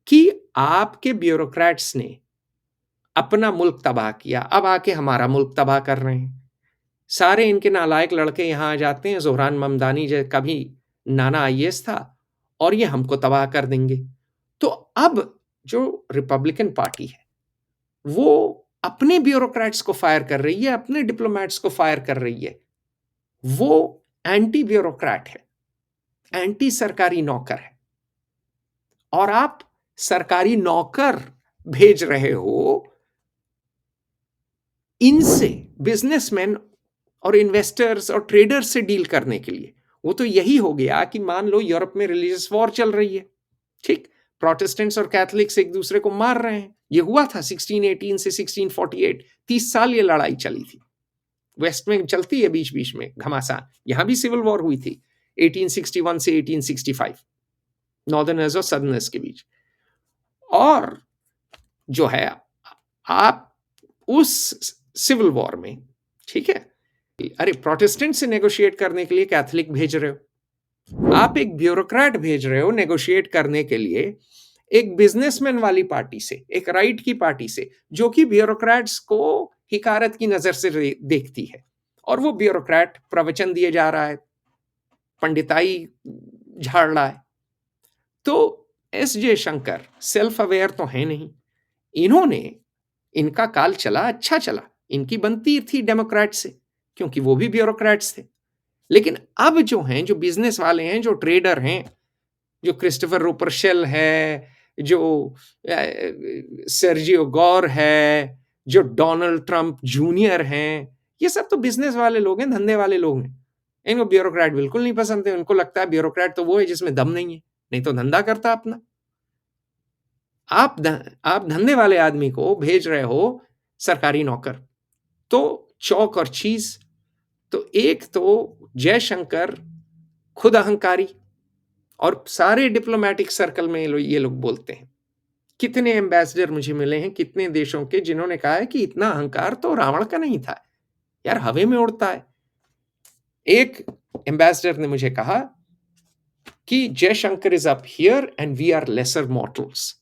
कि आपके ब्यूरोक्रेट्स ने अपना मुल्क तबाह किया, अब आके हमारा मुल्क तबाह कर रहे हैं। सारे इनके नालायक लड़के यहां आ जाते हैं, जोहरान ममदानी का भी नाना आईएएस था, और ये हमको तबाह कर देंगे। तो अब जो रिपब्लिकन पार्टी है वो अपने ब्यूरोक्रेट्स को फायर कर रही है, अपने डिप्लोमेट्स को फायर कर रही है। वो एंटी ब्यूरोक्रेट है, एंटी सरकारी नौकर है, और आप सरकारी नौकर भेज रहे हो इनसे, बिजनेसमैन और इन्वेस्टर्स और ट्रेडर्स से डील करने के लिए। वो तो यही हो गया कि मान लो यूरोप में रिलीजियस वॉर चल रही है, ठीक, प्रोटेस्टेंट्स और कैथलिक्स एक दूसरे को मार रहे हैं। ये हुआ था 1618 से 1648, 30 साल ये लड़ाई चली थी। वेस्ट में चलती है बीच बीच में घमासान, यहां भी सिविल वॉर हुई थी 1861 से 1865, नॉर्दर्नर्स और सदर्नर्स के बीच। और जो है आप उस सिविल वॉर में, ठीक है, अरे प्रोटेस्टेंट से नेगोशिएट करने के लिए कैथलिक भेज रहे हो, आप एक ब्यूरोक्रेट भेज रहे हो नेगोशिएट करने के लिए एक बिजनेसमैन वाली पार्टी से, एक राइट की पार्टी से, जो कि ब्यूरोक्रेट्स को हिकारत की नजर से देखती है, और वो ब्यूरोक्रेट प्रवचन दिए जा रहा है, पंडिताई झाड़ रहा है। तो एस जयशंकर सेल्फ अवेयर तो है नहीं, इन्होंने, इनका काल चला, अच्छा चला, इनकी बनती थी डेमोक्रेट से, क्योंकि वो भी ब्यूरोक्रेट्स थे। लेकिन अब जो हैं, जो बिजनेस वाले हैं, जो ट्रेडर हैं, जो क्रिस्टोफर रोपरशेल है, जो सर्जियो गौर है, जो डोनाल्ड ट्रंप जूनियर हैं, ये सब तो बिजनेस वाले लोग हैं, धंधे वाले लोग हैं। इनको ब्यूरोक्रेट बिल्कुल नहीं पसंद है। उनको लगता है ब्यूरोक्रेट तो वो है जिसमें दम नहीं है, नहीं तो धंधा करता अपना। आप धंधे वाले आदमी को भेज रहे हो सरकारी नौकर, तो चौक और चीज। तो एक तो जयशंकर खुद अहंकारी, और सारे डिप्लोमेटिक सर्कल में ये लोग बोलते हैं। कितने एम्बेसडर मुझे मिले हैं कितने देशों के, जिन्होंने कहा है कि इतना अहंकार तो रावण का नहीं था यार, हवा में उड़ता है। एक एम्बेसडर ने मुझे कहा कि Jaishankar is up here and we are lesser mortals.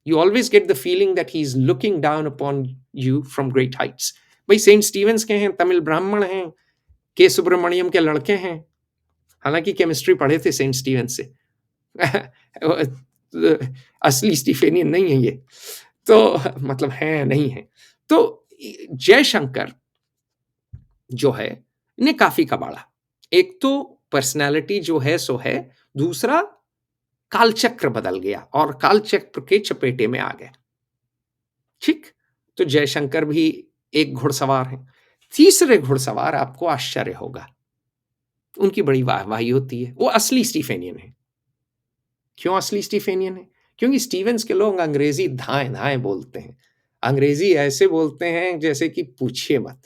You always get the feeling that he's looking down upon you from great heights. भाई सेंट स्टीवेंस के हैं, तमिल ब्राह्मण हैं, के सुब्रमण्यम के लड़के हैं, हालांकि केमिस्ट्री पढ़े थे सेंट स्टीवेंस से असली स्टीफेनियन नहीं है ये, तो मतलब है नहीं है। तो जयशंकर जो है ने काफ़ी कबाड़ा। एक तो पर्सनैलिटी जो है सो है, दूसरा कालचक्र बदल गया और कालचक्र के चपेटे में आ गए। ठीक? तो जयशंकर भी एक घुड़सवार हैं। तीसरे घुड़सवार आपको आश्चर्य होगा, उनकी बड़ी वाहवाही होती है, वो असली स्टीफेनियन हैं। क्यों असली स्टीफेनियन हैं? क्योंकि स्टीवेंस के लोग अंग्रेज़ी धाएँ-धाएँ बोलते हैं। अंग्रेज़ी ऐसे बोलते हैं जैसे कि पूछिए मत।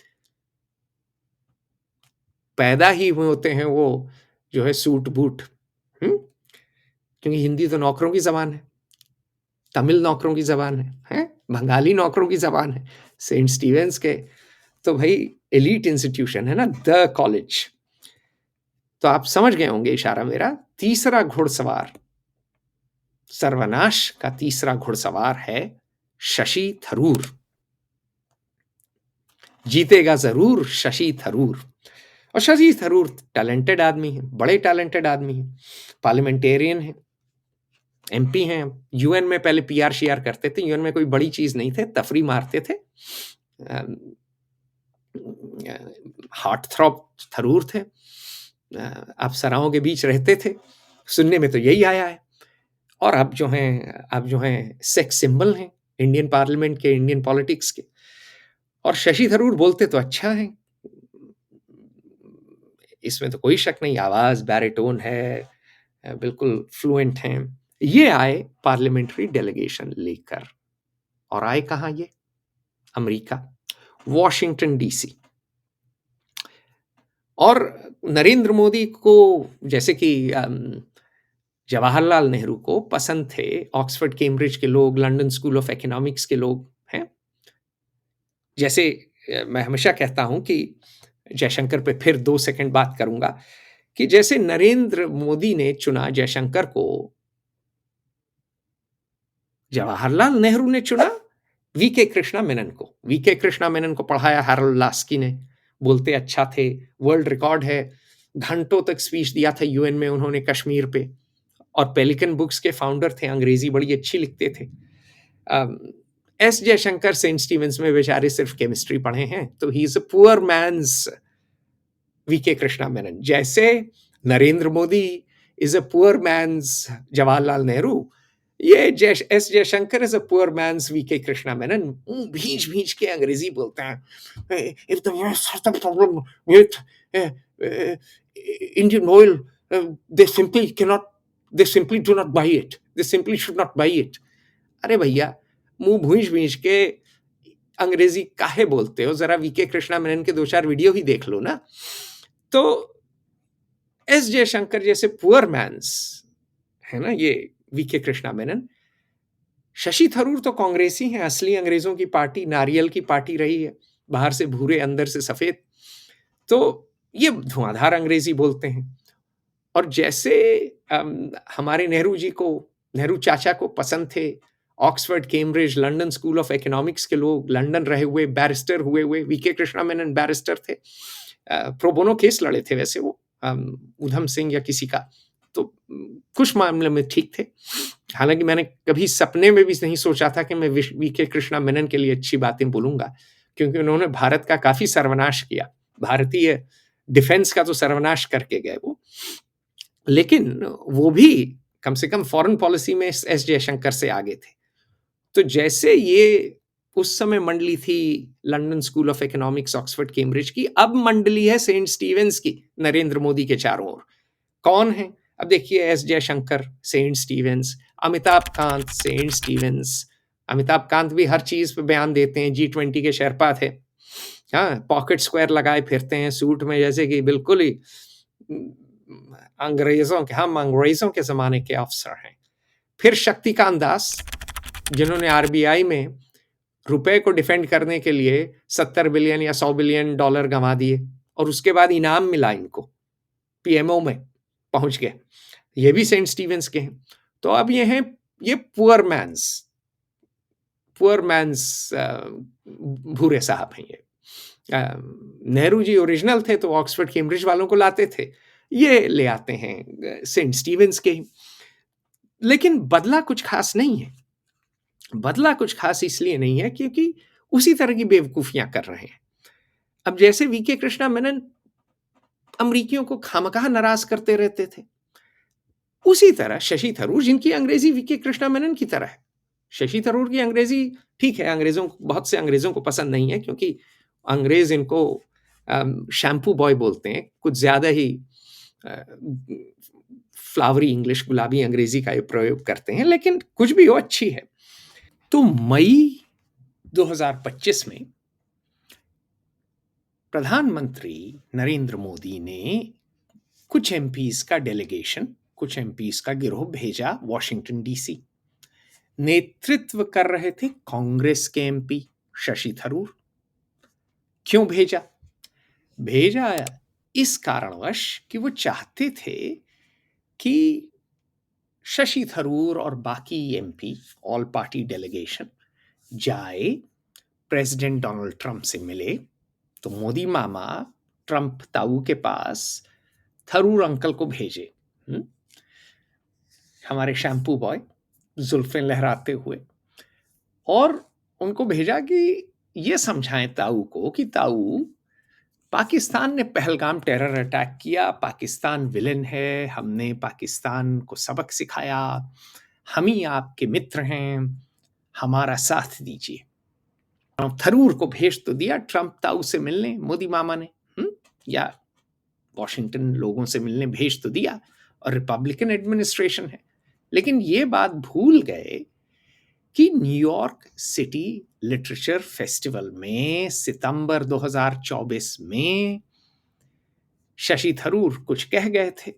पैदा ही हुए होते हैं वो जो है सूट-बूट, हुँ? क्योंकि हिंदी तो नौकरों की ज़बान है, तमिल नौकरों की ज़बान है, हैं? बंगाली नौकरों की ज़बान है। सेंट स्टीवेंस के तो भई एलीट इंस्टीट्यूशन है ना, द कॉलेज। तो आप समझ गए होंगे इशारा मेरा। तीसरा घुड़सवार, सर्वनाश का तीसरा घुड़सवार है शशि थरूर। जीतेगा ज़रूर शशि थरूर। और शशि थरूर टैलेंटेड आदमी हैं, बड़े टैलेंटेड आदमी हैं, पार्लियामेंटेरियन हैं, एमपी हैं। यूएन में पहले पीआर-शीआर करते थे, यूएन में कोई बड़ी चीज़ नहीं थे, तफरी मारते थे। अम, हार्ट थ्रॉब थरूर थे। अप्सराओं के बीच रहते थे। सुनने में तो यही आया है। और अब जो हैं सेक्स सिंबल हैं इंडियन पार्लियामेंट के, इंडियन पॉलिटिक्स के। और शशि थरूर बोलते तो अच्छा हैं, इसमें तो कोई शक नहीं, आवाज़ बैरिटोन है, बिल्कुल फ्लुएंट हैं। ये आए पार्लियामेंट्री डेलीगेशन लेकर, और आए कहाँ ये? America, Washington DC. और नरेंद्र मोदी को, जैसे कि जवाहरलाल नेहरू को पसंद थे ऑक्सफोर्ड कैम्ब्रिज के लोग, लंदन स्कूल ऑफ इकोनॉमिक्स के लोग, हैं? जैसे मैं हमेशा कहता हूँ कि जयशंकर पे फिर 2 सेकंड बात करूँगा कि जैसे नरेंद्र मोदी ने चुना जयशंकर को, जवाहरलाल नेहरू ने चुना वीके कृष्णा मेनन को। वीके कृष्णा मेनन को पढ़ाया हैरोल्ड लास्की ने, बोलते अच्छा थे, वर्ल्ड रिकॉर्ड है, घंटों तक स्पीच दिया था यूएन में उन्होंने कश्मीर पे, और पेलिकन बुक्स के फाउंडर थे, अंग्रेजी बड़ी अच्छी लिखते थे। एस जयशंकर सेंट स्टीवेंस में बेचारे सिर्फ केमिस्ट्री पढ़े हैं, तो he is a poor man's VK Krishna Menon. जैसे Narendra Modi is a poor man's Jawaharlal Nehru, ये S Jaishankar is a poor man's VK Krishna Menon. भींच भींच के अंग्रेजी बोलते हैं। If the worst problem with Indian Oil, they simply cannot, they simply do not buy it, they simply should not buy it. अरे भैया, मुंह भूंज भूंज के अंग्रेजी काहे बोलते हो? जरा वीके कृष्णा मेनन के 2-4 वीडियो ही देख लो ना। तो एस जयशंकर जैसे पुअर मैन्स है ना, ये वीके कृष्णा मेनन। शशि थरूर तो कांग्रेसी हैं, असली अंग्रेजों की पार्टी, नारियल की पार्टी रही है, बाहर से भूरे अंदर से सफेद। तो ये धुआंधार अंग्रेजी बोलते हैं। और जैसे हमारे नेहरू जी को, नेहरू चाचा को पसंद थे Oxford, Cambridge, London school of economics के लोग, लंदन रहे हुए, बैरिस्टर हुए हुए, वीके कृष्णा मेनन बैरिस्टर थे, प्रो बोनो केस लड़े थे वैसे वो, उधम सिंह या किसी का, तो कुछ मामले में ठीक थे। हालांकि मैंने कभी सपने में भी नहीं सोचा था कि मैं वीके कृष्णा मेनन के लिए अच्छी बातें बोलूंगा, क्योंकि उन्होंने भारत का काफी सर्वनाश किया, भारतीय डिफेंस का तो सर्वनाश करके गए वो। लेकिन वो भी कम से कम फॉरेन पॉलिसी में एस जयशंकर से आगे थे। तो जैसे ये उस समय मंडली थी London school of economics, Oxford, Cambridge की, अब मंडली है सेंट स्टीवेंस की, नरेंद्र मोदी के चारों ओर। कौन है? अब देखिए, S Jaishankar Saint Stephen's, Amitabh Kant Saint Stephen's. Amitabh Kant भी हर चीज पे बयान देते हैं, G20 के शेरपा थे, हाँ, पॉकेट स्क्वायर लगाए फिरते हैं सूट में, जैसे कि बिल्कुल ही हम अंग्रेजों के जमाने के अफसर हैं। फिर शक्तिकांत दास, जिन्होंने आरबीआई में रुपए को डिफेंड करने के लिए 70 बिलियन या 100 बिलियन डॉलर गंवा दिए, और उसके बाद इनाम मिला इनको, पीएमओ में पहुंच गए। ये भी सेंट स्टीवेंस के हैं। तो अब ये हैं, ये पुअर मैन्स भूरे साहब हैं ये। नेहरू जी ओरिजिनल थे तो ऑक्सफोर्ड कैम्ब्रिज वालों को लाते थे, ये ले आते हैं सेंट स्टीवेंस के। लेकिन बदला कुछ खास नहीं है। बदला कुछ खास इसलिए नहीं है क्योंकि उसी तरह की बेवकूफियां कर रहे हैं। अब जैसे वीके कृष्णा मेनन अमरीकियों को खामखा नाराज करते रहते थे। उसी तरह शशि थरूर, जिनकी अंग्रेजी वीके कृष्णा मेनन की तरह है। शशि थरूर की अंग्रेजी ठीक है, अंग्रेजों को, बहुत से अंग्रेजों को पसंद नहीं है, क्योंकि अंग्रेज इनको शैम्पू बॉय बोलते हैं, कुछ ज्यादा ही फ्लावरी इंग्लिश, गुलाबी अंग्रेजी का प्रयोग करते हैं, लेकिन कुछ भी हो, अच्छी है। तो मई 2025 में प्रधानमंत्री नरेंद्र मोदी ने कुछ एमपीज का डेलीगेशन, कुछ एमपीज का गिरोह भेजा वॉशिंगटन डीसी। नेतृत्व कर रहे थे कांग्रेस के एमपी शशि थरूर। क्यों भेजा? भेजा इस कारणवश कि वो चाहते थे कि शशि थरूर और बाकी एमपी, ऑल पार्टी डेलीगेशन जाए, प्रेसिडेंट डोनाल्ड ट्रंप से मिले। तो मोदी मामा ट्रंप ताऊ के पास थरूर अंकल को भेजे, हमारे शैम्पू बॉय, जुल्फें लहराते हुए, और उनको भेजा कि ये समझाएं ताऊ को कि ताऊ, पाकिस्तान ने पहलगाम टेरर अटैक किया, पाकिस्तान विलेन है, हमने पाकिस्तान को सबक सिखाया, हम ही आपके मित्र हैं, हमारा साथ दीजिए। थरूर को भेज तो दिया ट्रंप ताऊ से मिलने, मोदी मामा ने, या वॉशिंगटन लोगों से मिलने भेज तो दिया, और रिपब्लिकन एडमिनिस्ट्रेशन है। लेकिन ये बात भूल गए कि न्यूयॉर्क सिटी लिटरेचर फेस्टिवल में सितंबर 2024 में शशि थरूर कुछ कह गए थे,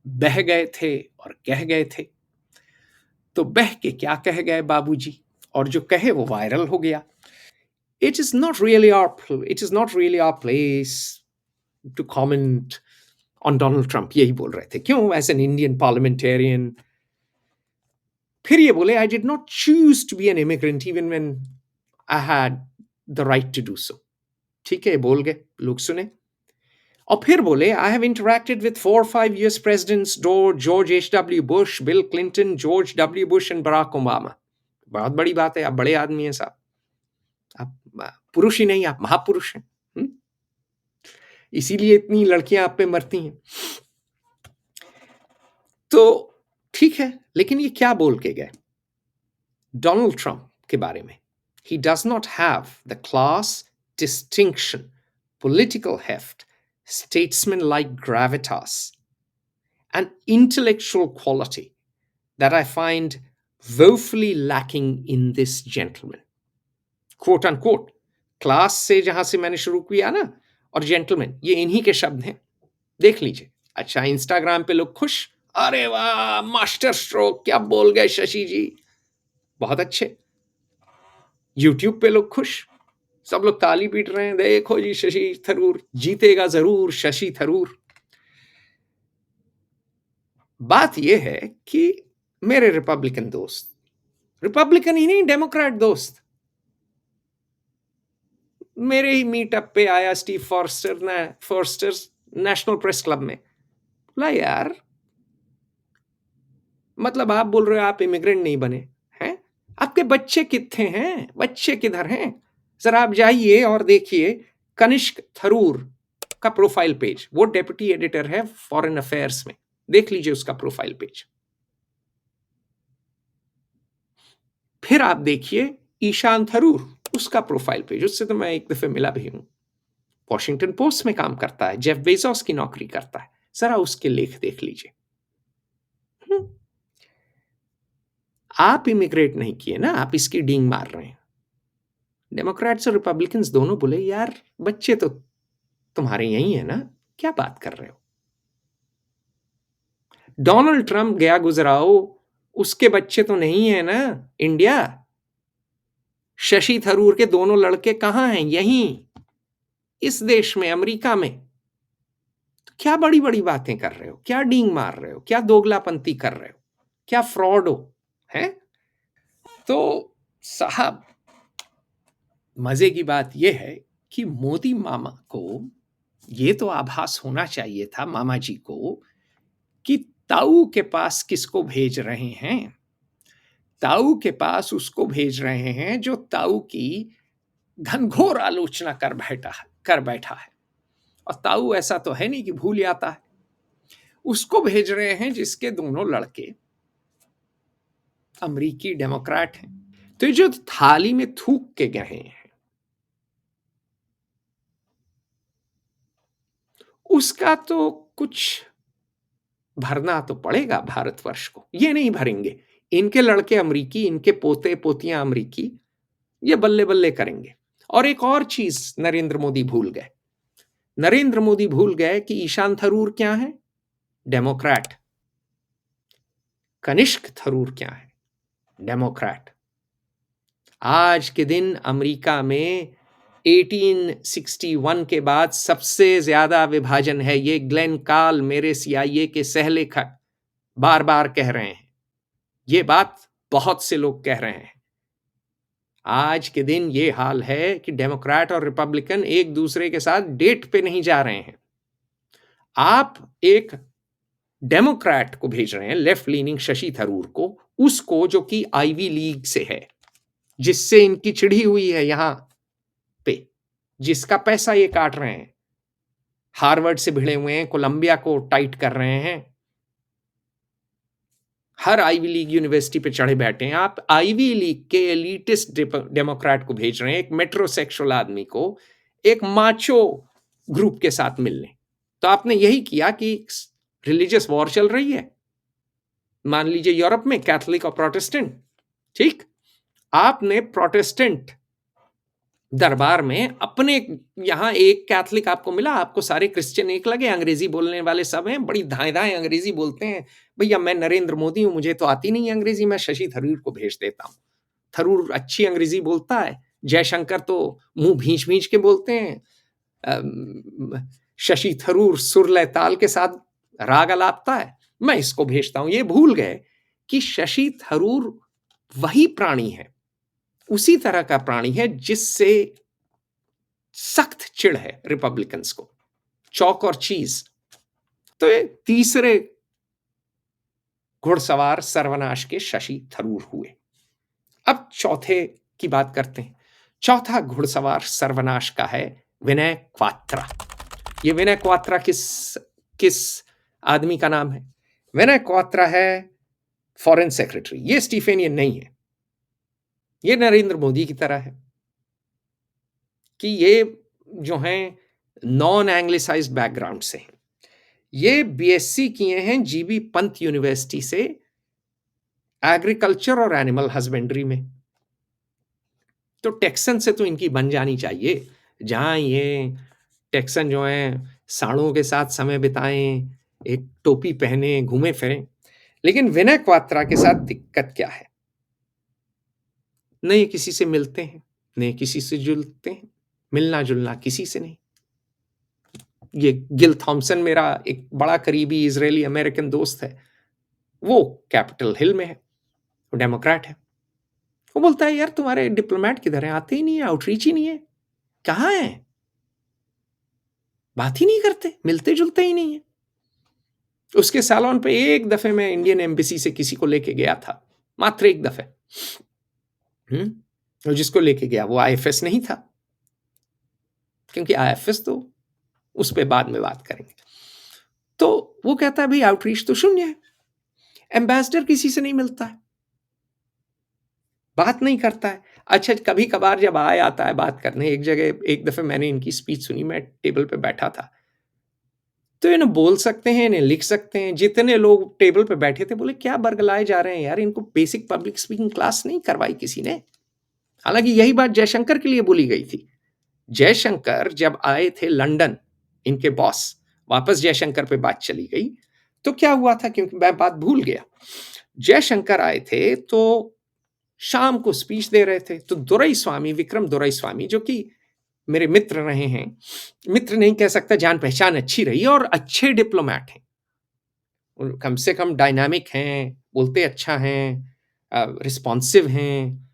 बह गए थे और कह गए थे। तो बह के क्या कह गए बाबूजी, और जो कहे वो वायरल हो गया। It is not really our place to comment on Donald Trump, यही बोल रहे थे। क्यों? As an Indian parliamentarian. फिर ये बोले, I did not choose to be an immigrant even when I had the right to do so। ठीक है, बोल गए, लोग सुने। और फिर बोले, I have interacted with 4 or 5 US presidents, George H.W. Bush, Bill Clinton, George W. Bush and Barack Obama। बहुत बड़ी बात है, आप बड़े आदमी हैं साहब, आप पुरुष ही नहीं, आप महापुरुष हैं। इसीलिए इतनी लड़कियां आप पे मरती हैं। तो ठीक है, लेकिन ये क्या बोल के गए डोनाल्ड ट्रंप के बारे में? He does not have the class, distinction, political heft, statesman-like gravitas, and intellectual quality that I find woefully lacking in this gentleman। Quote unquote। Class से जहां से मैंने शुरू किया ना, और जेंटलमैन, ये इन्हीं के शब्द हैं, देख लीजिए। अच्छा, इंस्टाग्राम पे लोग खुश, अरे वाह मास्टर स्ट्रोक, क्या बोल गए शशि जी, बहुत अच्छे। यूट्यूब पे लोग खुश, सब लोग ताली पीट रहे हैं, देखो जी शशि थरूर जीतेगा जरूर, शशि थरूर। बात यह है कि मेरे रिपब्लिकन दोस्त, रिपब्लिकन ही नहीं, डेमोक्रेट दोस्त, मेरे ही मीटअप पे आया Steve Forster national press club में, बोला यार, मतलब आप बोल रहे हो आप इमिग्रेंट नहीं बने हैं, आपके बच्चे कितने हैं, बच्चे किधर हैं? जरा आप जाइए और देखिए कनिष्क थरूर का प्रोफाइल पेज, वो डेप्यूटी एडिटर है फॉरेन अफेयर्स में, देख लीजिए उसका प्रोफाइल पेज। फिर आप देखिए ईशान थरूर, उसका प्रोफाइल पेज, उससे तो मैं एक दफे मिला भी हूं, वॉशिंगटन पोस्ट में काम करता है, जेफ बेजोस की नौकरी करता है, जरा उसके लेख देख लीजिए। आप इमिग्रेट नहीं किए ना, आप इसकी डींग मार रहे हैं। डेमोक्रेट्स और रिपब्लिकन्स दोनों बोले यार बच्चे तो तुम्हारे यही है ना, क्या बात कर रहे हो? डोनाल्ड ट्रंप गया गुजराओ, उसके बच्चे तो नहीं है ना इंडिया। शशि थरूर के दोनों लड़के कहां हैं? यहीं इस देश में, अमेरिका में। तो क्या बड़ी बड़ी बातें कर रहे हो, क्या डींग मार रहे हो, क्या दोगलापंती कर रहे हो, क्या फ्रॉड हो, हैं? तो साहब, मजे की बात यह है कि मोदी मामा को ये तो आभास होना चाहिए था, मामा जी को, कि ताऊ के पास किसको भेज रहे हैं। ताऊ के पास उसको भेज रहे हैं जो ताऊ की घनघोर आलोचना कर बैठा है। और ताऊ ऐसा तो है नहीं कि भूल जाता है। उसको भेज रहे हैं जिसके दोनों लड़के अमेरिकी डेमोक्रेट हैं। तो ये जो थाली में थूक के गए हैं, उसका तो कुछ भरना तो पड़ेगा भारतवर्ष को। ये नहीं भरेंगे, इनके लड़के अमेरिकी, इनके पोते पोतियां अमेरिकी, ये बल्ले बल्ले करेंगे। और एक और चीज नरेंद्र मोदी भूल गए। नरेंद्र मोदी भूल गए कि ईशान थरूर क्या है? डेमोक्रेट। कनिष्क थरूर क्या है? डेमोक्रेट। आज के दिन अमेरिका में 1861 के बाद सबसे ज्यादा विभाजन है। ये ग्लेन कार्ल, मेरे सीआईए के सहलेखक, बार बार कह रहे हैं। ये बात बहुत से लोग कह रहे हैं। आज के दिन ये हाल है कि डेमोक्रेट और रिपब्लिकन एक दूसरे के साथ डेट पे नहीं जा रहे हैं। आप एक डेमोक्रेट को भेज रहे हैं, लेफ्ट लीनिंग शशि थरूर को, उसको जो कि आईवी लीग से है, जिससे इनकी चिढ़ी हुई है यहां पे, जिसका पैसा ये काट रहे हैं, हार्वर्ड से भिड़े हुए हैं, कोलंबिया को टाइट कर रहे हैं, हर आईवी लीग यूनिवर्सिटी पे चढ़े बैठे हैं। आप आईवी लीग के एलिटिस्ट डेमोक्रेट को भेज रहे हैं, एक मेट्रोसेक्सुअल आदमी को एक माचो ग्रुप के साथ मिलने। तो आपने यही किया कि रिलीजियस वॉर चल रही है, मान लीजिए यूरोप में, कैथोलिक और प्रोटेस्टेंट। ठीक, आपने प्रोटेस्टेंट दरबार में अपने, यहां एक कैथलिक आपको मिला, आपको सारे क्रिश्चियन एक लगे, अंग्रेजी बोलने वाले सब हैं, बड़ी धाए धाए अंग्रेजी बोलते हैं। भैया मैं नरेंद्र मोदी हूं, मुझे तो आती नहीं अंग्रेजी, मैं शशि थरूर को भेज देता हूं। थरूर अच्छी अंग्रेजी बोलता है, जयशंकर तो मुंह भींच भींच के बोलते हैं, शशि थरूर सुर लय ताल के साथ राग अलापता है, मैं इसको भेजता हूं। ये भूल गए कि शशि थरूर वही प्राणी है, उसी तरह का प्राणी है जिससे सख्त चिढ़ है रिपब्लिकन्स को, चौक और चीज। तो ये तीसरे घुड़सवार सर्वनाश के शशि थरूर हुए। अब चौथे की बात करते हैं। चौथा घुड़सवार सर्वनाश का है विनय क्वात्रा। ये विनय क्वात्रा किस किस आदमी का नाम है? विनय क्वात्रा है फॉरेन सेक्रेटरी। ये स्टीफेनियन नहीं है, ये नरेंद्र मोदी की तरह है कि ये जो हैं नॉन एंग्लिसाइज्ड बैकग्राउंड से हैं। ये बीएससी किए हैं जीबी पंत यूनिवर्सिटी से, एग्रीकल्चर और एनिमल हस्बेंड्री में। तो टेक्सन से तो इनकी बन जानी चाहिए, जहां ये टेक्सन जो हैं सांडों के साथ समय बिताएं, एक टोपी पहने, घूमे फिरें। लेकिन विनय क्वात्रा के साथ दिक्कत क्या है? न ये किसी से मिलते हैं, न किसी से जुलते हैं, मिलना जुलना किसी से नहीं। ये गिल थॉम्सन मेरा एक बड़ा करीबी इजरायली अमेरिकन दोस्त है, वो कैपिटल हिल में है, वो डेमोक्रेट है। वो बोलता है यार तुम्हारे डिप्लोमेट किधर हैं, आते ही नहीं है, आउटरीच ही नहीं है, कहाँ है, बात ही नहीं करते, मिलते जुलते ही नहीं है। उसके सालोन पे एक दफे मैं इंडियन एम्बेसी से किसी को लेके गया था, मात्र एक दफे। और जिसको लेके गया वो आईएफएस नहीं था, क्योंकि आईएफएस तो उस पर बाद में बात करेंगे। तो वो कहता है भाई आउटरीच तो शून्य है, एम्बेसडर किसी से नहीं मिलता है, बात नहीं करता है। अच्छा कभी कभार जब आता है बात करने, एक जगह एक दफे मैंने इनकी स्पीच सुनी, मैं टेबल पे बैठा था, तो इन्हें बोल सकते हैं, इन्हें लिख सकते हैं। जितने लोग टेबल पे बैठे थे बोले क्या बरगलाए जा रहे हैं यार, इनको बेसिक पब्लिक स्पीकिंग क्लास नहीं करवाई किसी ने। हालांकि यही बात जयशंकर के लिए बोली गई थी। जयशंकर जब आए थे लंदन, इनके बॉस, वापस जयशंकर पे बात चली गई, तो क्या हुआ था, क्योंकि मैं बात भूल गया। जयशंकर आए थे तो शाम को स्पीच दे रहे थे, तो दुराईस्वामी, विक्रम दुराईस्वामी, जो कि मेरे मित्र रहे हैं, मित्र नहीं कह सकता, जान पहचान अच्छी रही और अच्छे डिप्लोमेट हैं, कम से कम डायनामिक हैं, बोलते अच्छा हैं, रिस्पॉन्सिव हैं,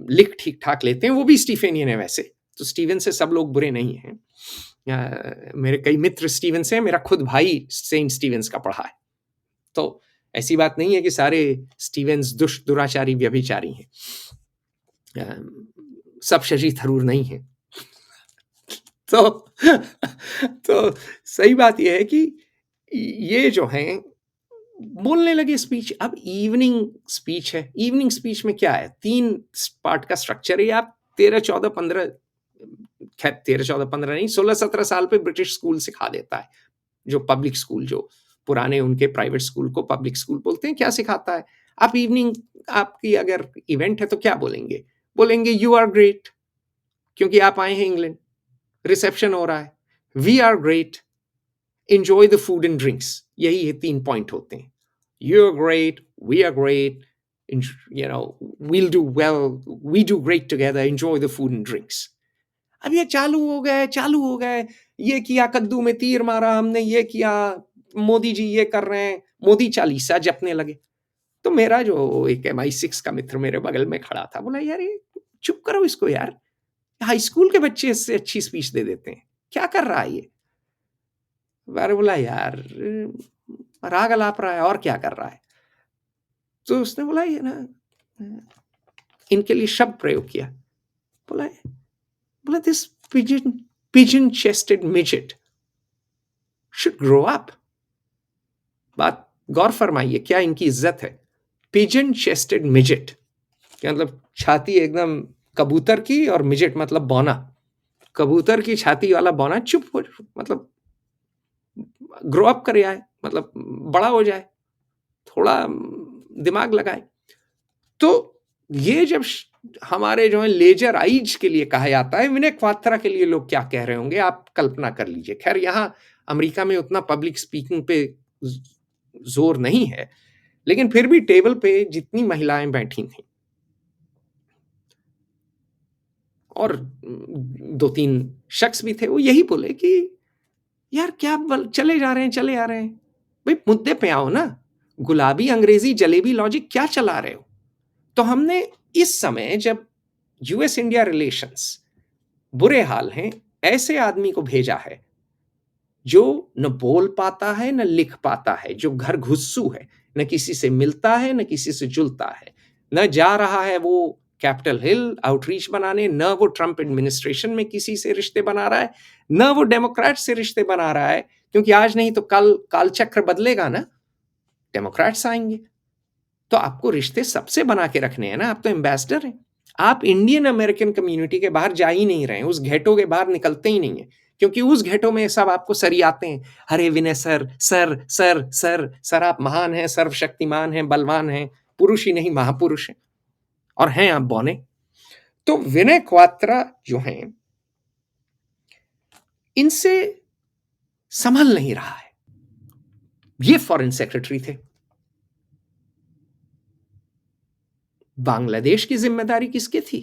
लिख ठीक ठाक लेते हैं। वो भी स्टीफेनियन है वैसे, तो स्टीवन से सब लोग बुरे नहीं हैं। मेरे कई मित्र स्टीवन से हैं, मेरा खुद भाई सेंट स्टीवेंस का पढ़ा है, तो ऐसी बात नहीं है कि सारे स्टीवेंस दुष्ट दुराचारी व्यभिचारी हैं, सब शशि थरूर नहीं है। तो तो सही बात ये है कि ये जो हैं बोलने लगे स्पीच। अब इवनिंग स्पीच है, इवनिंग स्पीच में क्या है, 3 पार्ट का स्ट्रक्चर है। आप 13, 14, 15, खैर 13, 14, 15 नहीं, 16, 17 साल पे ब्रिटिश स्कूल सिखा देता है। जो पब्लिक स्कूल, जो पुराने उनके प्राइवेट स्कूल को पब्लिक स्कूल बोलते हैं, क्या सिखाता है? आप इवनिंग, आपकी अगर इवेंट है तो क्या बोलेंगे? बोलेंगे यू आर ग्रेट, क्योंकि आप आए हैं इंग्लैंड, रिसेप्शन हो रहा है। We are great, enjoy the food and drinks. यही है 3 पॉइंट होते हैं। You are great, we are great, you know, we'll do well, we do great together, enjoy the food and drinks। अब ये चालू हो गए, ये किया, कद्दू में तीर मारा हमने, ये किया, मोदी जी ये कर रहे हैं, मोदी चालीसा जपने लगे। तो मेरा जो एक MI6 का मित्र मेरे बगल में खड़ा था, बोला यार ये चुप करो इसको यार, हाई स्कूल के बच्चे इससे अच्छी स्पीच दे देते हैं, क्या कर रहा है ये? मैंने बोला यार राग अलाप रहा है और क्या कर रहा है? तो उसने बोला ये ना, इनके लिए शब्द प्रयोग किया। बोला बोला this pigeon chested midget should grow up। बात गौर फरमाइए, क्या इनकी इज्जत है? पिजन चेस्टेड मिजेट, क्या मतलब? छाती एकदम कबूतर की, और मिजेट मतलब बौना, कबूतर की छाती वाला बौना। चुप हो, मतलब ग्रो अप कर जाए, मतलब बड़ा हो जाए, थोड़ा दिमाग लगाए। तो ये जब हमारे जो है लेजर आइज के लिए कहा जाता है, विनय क्वात्रा के लिए लोग क्या कह रहे होंगे, आप कल्पना कर लीजिए। खैर यहाँ अमेरिका में उतना पब्लिक स्पीकिंग पे जोर नहीं है, लेकिन फिर भी टेबल पे जितनी महिलाएं बैठी थी और 2-3 शख्स भी थे, वो यही बोले कि यार क्या चले जा रहे हैं, चले आ रहे हैं, भाई मुद्दे पे आओ ना, गुलाबी अंग्रेजी जलेबी लॉजिक क्या चला रहे हो? तो हमने इस समय जब यूएस इंडिया रिलेशंस बुरे हाल हैं, ऐसे आदमी को भेजा है जो न बोल पाता है न लिख पाता है, जो घर घुस्सू है, न किसी से मिलता है न किसी से जुलता है, न जा रहा है वो कैपिटल हिल आउटरीच बनाने, न वो ट्रंप एडमिनिस्ट्रेशन में किसी से रिश्ते बना रहा है, न वो डेमोक्रेट से रिश्ते बना रहा है, क्योंकि आज नहीं तो कल कालचक्र बदलेगा ना, डेमोक्रेट्स आएंगे। तो आपको रिश्ते सबसे बना के रखने हैं ना, आप तो एम्बेसडर हैं। आप इंडियन अमेरिकन कम्युनिटी के बाहर जा ही नहीं रहे हैं, उस घेटों के बाहर निकलते ही नहीं है, क्योंकि उस घेटों में सब आपको सरियाते हैं। अरे Vinay sir, sir sir sir sir, आप महान हैं, सर्वशक्तिमान हैं, बलवान हैं, पुरुष ही नहीं महापुरुष हैं, और हैं आप बौने। तो विनय क्वात्रा जो हैं, इनसे संभल नहीं रहा है। ये फॉरेन सेक्रेटरी थे। बांग्लादेश की जिम्मेदारी किसकी थी?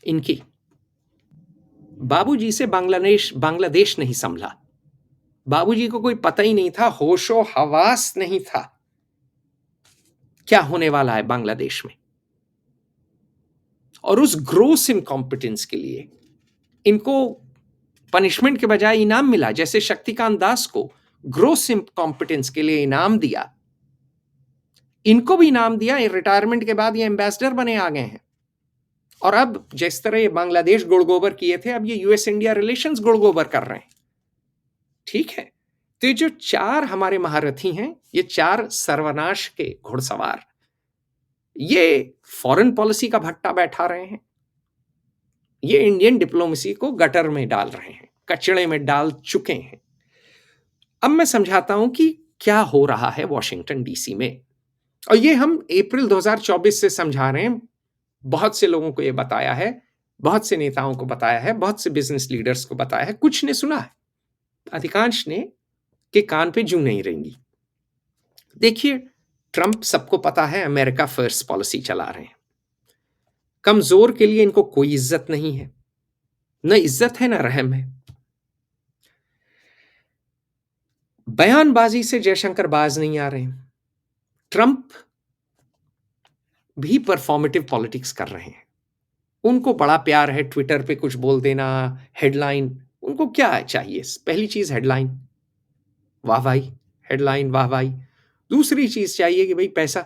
इनकी। बाबूजी से बांग्लादेश बांग्लादेश नहीं संभला। बाबूजी को कोई पता ही नहीं था, होशो हवास नहीं था क्या होने वाला है बांग्लादेश में। और उस ग्रोस इनकॉम्पिटेंस के लिए इनको पनिशमेंट के बजाय इनाम मिला। जैसे शक्तिकांत दास को ग्रोस इनकॉम्पिटेंस के लिए इनाम दिया, इनको भी इनाम दिया। रिटायरमेंट के बाद ये एम्बेसडर बने आ गए हैं। और अब जिस तरह ये बांग्लादेश गुड़गोबर किए थे, अब ये यूएस इंडिया रिलेशंस गुड़गोबर कर रहे हैं। ठीक है, तो ये जो 4 हमारे महारथी हैं, ये 4 सर्वनाश के घुड़सवार, ये फॉरेन पॉलिसी का भट्टा बैठा रहे हैं, ये इंडियन डिप्लोमेसी को गटर में डाल रहे हैं, कचड़े में डाल चुके हैं। अब मैं समझाता हूं कि क्या हो रहा है वॉशिंगटन डीसी में, और ये हम अप्रैल 2024 से समझा रहे हैं। बहुत से लोगों को ये बताया है, बहुत से नेताओं को बताया है, बहुत से बिजनेस लीडर्स को बताया है, कुछ ने सुना है, अधिकांश ने के कान पे जूं नहीं रहेंगी। देखिए, ट्रंप, सबको पता है, अमेरिका फर्स्ट पॉलिसी चला रहे हैं। कमजोर के लिए इनको कोई इज्जत नहीं है, न इज्जत है न रहम है। बयानबाजी से जयशंकर बाज नहीं आ रहे हैं। ट्रंप भी परफॉर्मेटिव पॉलिटिक्स कर रहे हैं। उनको बड़ा प्यार है ट्विटर पे कुछ बोल देना, हेडलाइन। उनको क्या चाहिए? पहली चीज हेडलाइन, वाह भाई, हेडलाइन वाह भाई। दूसरी चीज चाहिए कि भाई पैसा।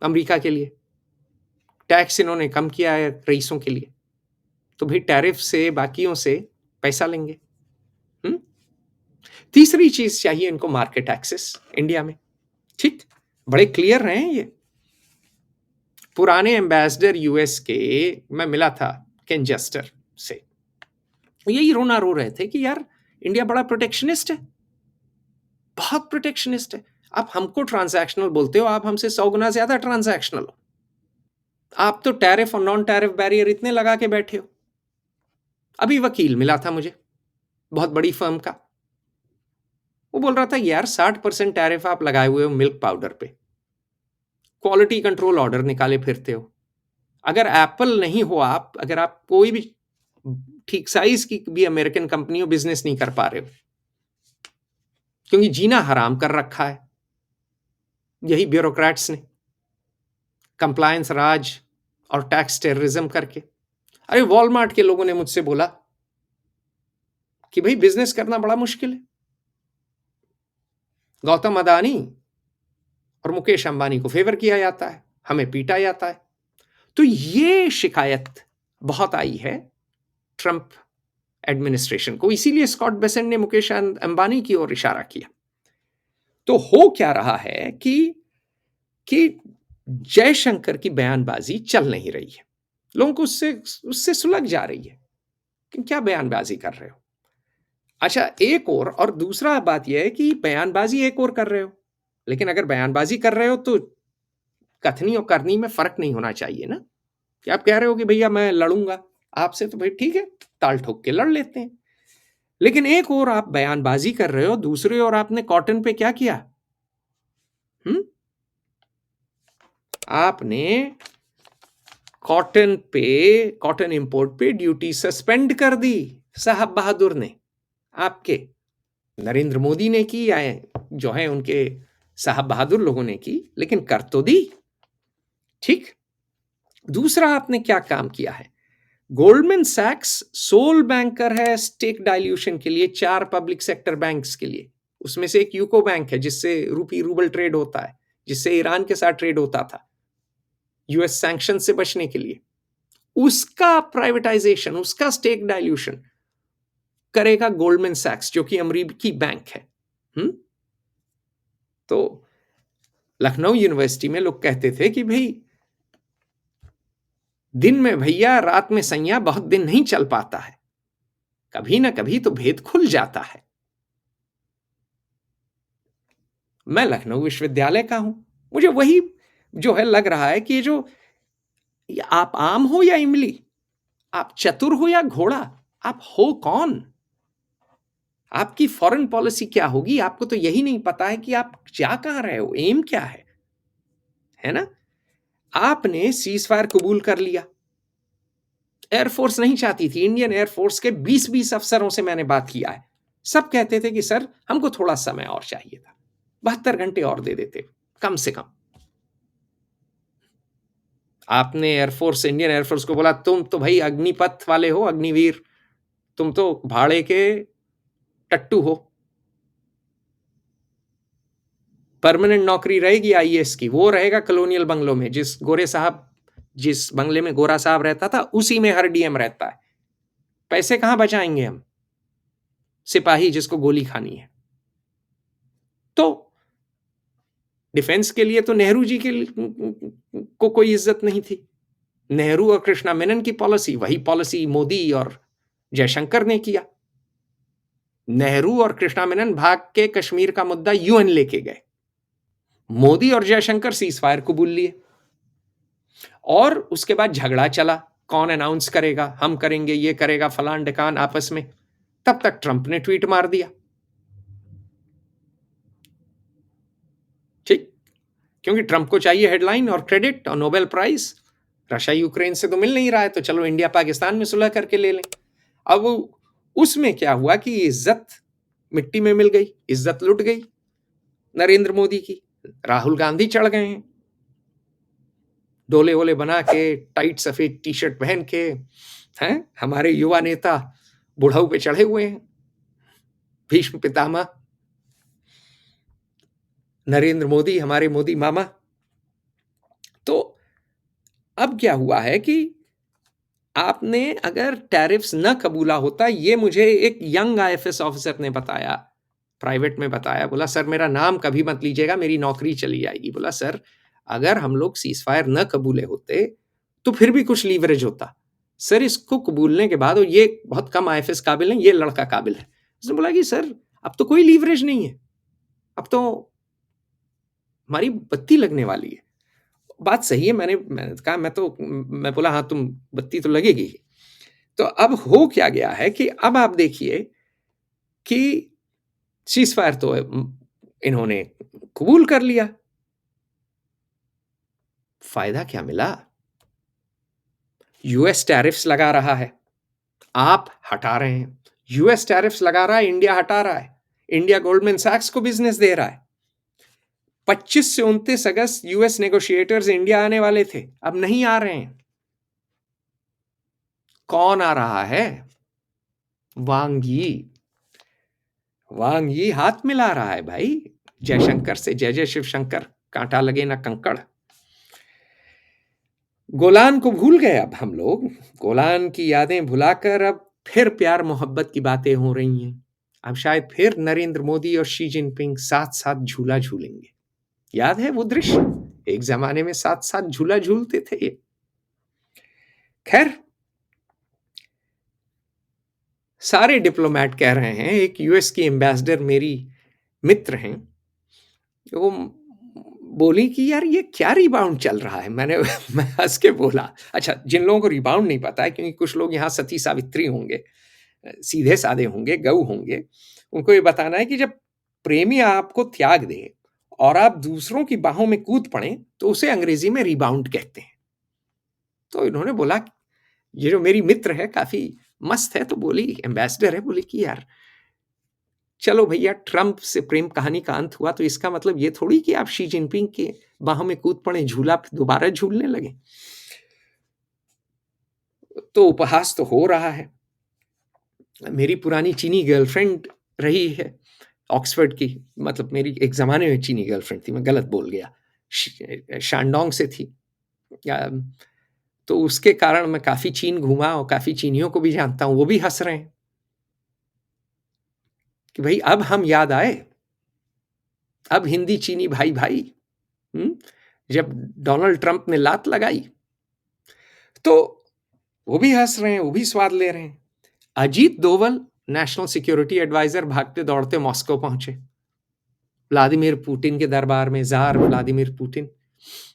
अमेरिका के लिए टैक्स इन्होंने कम किया है रईसों के लिए, तो भाई टैरिफ से, बाकियों से पैसा लेंगे। तीसरी चीज चाहिए इनको, मार्केट एक्सेस इंडिया में। ठीक, बड़े क्लियर हैं ये। पुराने एम्बेसडर यूएस के मैं मिला था केन जेस्टर से, यही रोना रो रहे थे कि यार इंडिया बड़ा प्रोटेक्शनिस्ट है, बहुत प्रोटेक्शनिस्ट है। आप हमको ट्रांजैक्शनल बोलते हो, आप हमसे 100 गुना ज्यादा ट्रांजैक्शनल हो। आप तो टैरिफ और नॉन टैरिफ बैरियर इतने लगा के बैठे हो। अभी वकील मिला था मुझे, बहुत बड़ी फर्म का, वो बोल रहा था यार 60% टैरिफ आप लगाए हुए हो मिल्क पाउडर पे, क्वालिटी कंट्रोल ऑर्डर निकाले फिरते हो। अगर एप्पल नहीं हो आप, अगर आप कोई भी ठीक साइज की भी अमेरिकन कंपनी हो, बिजनेस नहीं कर पा रहे हो, क्योंकि जीना हराम कर रखा है यही ब्यूरोक्रेट्स ने, कंप्लायंस राज और टैक्स टेररिज्म करके। अरे वॉलमार्ट के लोगों ने मुझसे बोला कि भाई बिजनेस करना बड़ा मुश्किल है, गौतम अदानी और मुकेश अंबानी को फेवर किया जाता है, हमें पीटा जाता है। तो ये शिकायत बहुत आई है ट्रंप एडमिनिस्ट्रेशन को, इसीलिए स्कॉट बेसेंट ने मुकेश अंबानी की ओर इशारा किया। तो हो क्या रहा है कि जयशंकर की बयानबाजी चल नहीं रही है, लोगों को उससे सुलग जा रही है कि क्या बयानबाजी कर रहे हो। अच्छा, एक और दूसरा बात यह है कि बयानबाजी एक और कर रहे हो, लेकिन अगर बयानबाजी कर रहे हो तो कथनी और करनी में फर्क नहीं होना चाहिए ना। कि आप कह रहे हो कि भैया मैं लड़ूंगा आपसे, तो भाई ठीक है, ताल ठोक के लड़ लेते हैं। लेकिन एक और आप बयानबाजी कर रहे हो, दूसरे और आपने कॉटन पे क्या किया? आपने कॉटन इंपोर्ट पे ड्यूटी सस्पेंड कर दी, साहब बहादुर ने, आपके नरेंद्र मोदी ने की, या जो है उनके साहब बहादुर लोगों ने की, लेकिन कर तो दी। ठीक, दूसरा आपने क्या काम किया है? गोल्डमैन सैक्स सोल बैंकर है स्टेक डाइल्यूशन के लिए 4 पब्लिक सेक्टर बैंक्स के लिए, उसमें से एक यूको बैंक है जिससे रूपी रूबल ट्रेड होता है, जिससे ईरान के साथ ट्रेड होता था यूएस सैंक्शन से बचने के लिए। उसका प्राइवेटाइजेशन, उसका स्टेक डाइल्यूशन करेगा गोल्डमैन सैक्स, जो कि अमरीकी बैंक है। तो लखनऊ यूनिवर्सिटी में लोग कहते थे कि भाई दिन में भैया, रात में सैया, बहुत दिन नहीं चल पाता है, कभी ना कभी तो भेद खुल जाता है। मैं लखनऊ विश्वविद्यालय का हूं, मुझे वही जो है लग रहा है कि जो आप आम हो या इमली, आप चतुर हो या घोड़ा, आप हो कौन? आपकी फॉरेन पॉलिसी क्या होगी, आपको तो यही नहीं पता है कि आप जा कहां रहे हो, एम क्या है ना। आपने सीज फायर कबूल कर लिया। एयरफोर्स नहीं चाहती थी, इंडियन एयरफोर्स के 20-20 अफसरों से मैंने बात किया है, सब कहते थे कि सर हमको थोड़ा समय और चाहिए था, 72 घंटे और दे देते कम से कम। आपने एयरफोर्स, इंडियन एयरफोर्स को बोला तुम तो भाई अग्निपथ वाले हो, अग्निवीर, तुम तो भाड़े के टट्टू हो, परमानेंट नौकरी रहेगी आईएएस की, वो रहेगा कॉलोनियल बंगलों में, जिस बंगले में गोरा साहब रहता था उसी में हर डीएम रहता है। पैसे कहां बचाएंगे हम, सिपाही जिसको गोली खानी है। तो डिफेंस के लिए तो नेहरू जी को कोई इज्जत नहीं थी। नेहरू और कृष्णा मेनन की पॉलिसी, वही पॉलिसी मोदी और जयशंकर ने किया। नेहरू और कृष्णा मेनन भाग के कश्मीर का मुद्दा यूएन लेके गए, मोदी और जयशंकर सीज फायर कबूल लिए, और उसके बाद झगड़ा चला, कौन अनाउंस करेगा, हम करेंगे, ये करेगा, फलान ढिकान आपस में। तब तक ट्रंप ने ट्वीट मार दिया। ठीक, क्योंकि ट्रंप को चाहिए हेडलाइन और क्रेडिट और नोबेल प्राइज। रशिया यूक्रेन से तो मिल नहीं रहा है, तो चलो इंडिया पाकिस्तान में सुलह करके ले लें। अब उसमें क्या हुआ कि इज्जत मिट्टी में मिल गई, इज्जत लुट गई नरेंद्र मोदी की। राहुल गांधी चढ़ गए हैं, डोले वोले बना के, टाइट सफेद टी शर्ट पहन के, हैं हमारे युवा नेता बुढ़ाऊ पे चढ़े हुए हैं, भीष्म पितामह नरेंद्र मोदी, हमारे मोदी मामा। तो अब क्या हुआ है कि आपने अगर टैरिफ्स न कबूला होता, ये मुझे एक यंग आईएफएस ऑफिसर ने बताया, प्राइवेट में बताया, बोला सर मेरा नाम कभी मत लीजिएगा, मेरी नौकरी चली जाएगी। बोला सर अगर हम लोग सीज़फायर न कबूले होते, तो फिर भी कुछ लीवरेज होता। सर इसको कबूलने के बाद, और ये बहुत कम आईएफएस काबिल है, ये लड़का काबिल है। उसने बोला कि सर अब तो कोई लीवरेज नहीं है, अब तो हमारी बत्ती लगने वाली है। बात सही है, मैंने कहा मैं बोला हाँ तुम बत्ती तो लगेगी। तो अब हो क्या गया है कि अब आप देखिए कि सीज़फायर तो इन्होंने कबूल कर लिया। फायदा क्या मिला? यूएस टैरिफ्स लगा रहा है, आप हटा रहे हैं। यूएस टैरिफ्स लगा रहा है, इंडिया हटा रहा है। इंडिया गोल्डमैन सैक्स को बिजनेस दे रहा है। 25 से 29 अगस्त यूएस नेगोशिएटर्स इंडिया आने वाले थे, अब नहीं आ रहे हैं। कौन आ रहा है? वांग यी। वांग यी हाथ मिला रहा है भाई जयशंकर से। जय जय शिव शंकर, कांटा लगे ना कंकड़। गोलान को भूल गए अब हम लोग। गोलान की यादें भुलाकर अब फिर प्यार मोहब्बत की बातें हो रही हैं। अब शायद फिर नरेंद्र मोदी और शी जिनपिंग साथ साथ झूला झूलेंगे। याद है वो दृश्य? एक जमाने में साथ साथ झूला झूलते थे ये। खैर, सारे डिप्लोमेट कह रहे हैं, एक यूएस की एम्बेसडर मेरी मित्र हैं, वो बोली कि यार ये क्या रिबाउंड चल रहा है। मैं हंस के बोला, अच्छा जिन लोगों को रिबाउंड नहीं पता है, क्योंकि कुछ लोग यहाँ सती सावित्री होंगे, सीधे साधे होंगे, गऊ होंगे, उनको ये बताना है कि जब प्रेमी आपको त्याग दे और आप दूसरों की बाहों में कूद पड़े, तो उसे अंग्रेजी में रिबाउंड कहते हैं। तो इन्होंने बोला, ये जो मेरी मित्र है काफी मस्त है, तो बोली एम्बेसडर है, बोली कि यार चलो भैया ट्रंप से प्रेम कहानी का अंत हुआ, तो इसका मतलब ये थोड़ी कि आप शी जिनपिंग के बाहों में कूद पड़े, झूला दोबारा झूलने लगे। तो उपहास तो हो रहा है। मेरी पुरानी चीनी गर्लफ्रेंड रही है ऑक्सफोर्ड की, मतलब मेरी एक ज़माने में चीनी गर्लफ्रेंड थी, मैं गलत बोल गया, शानडोंग से थी। तो उसके कारण मैं काफ़ी चीन घूमा और काफ़ी चीनियों को भी जानता हूँ। वो भी हंस रहे हैं कि भाई अब हम याद आए, अब हिंदी चीनी भाई भाई। जब डोनाल्ड ट्रंप ने लात लगाई, तो वो भी हंस रहे हैं, वो भी स्वाद ले रहे हैं। Ajit Doval national security adviser भागते दौड़ते मॉस्को पहुंचे, व्लादिमीर पुतिन के दरबार में। जार व्लादिमीर पुतिन,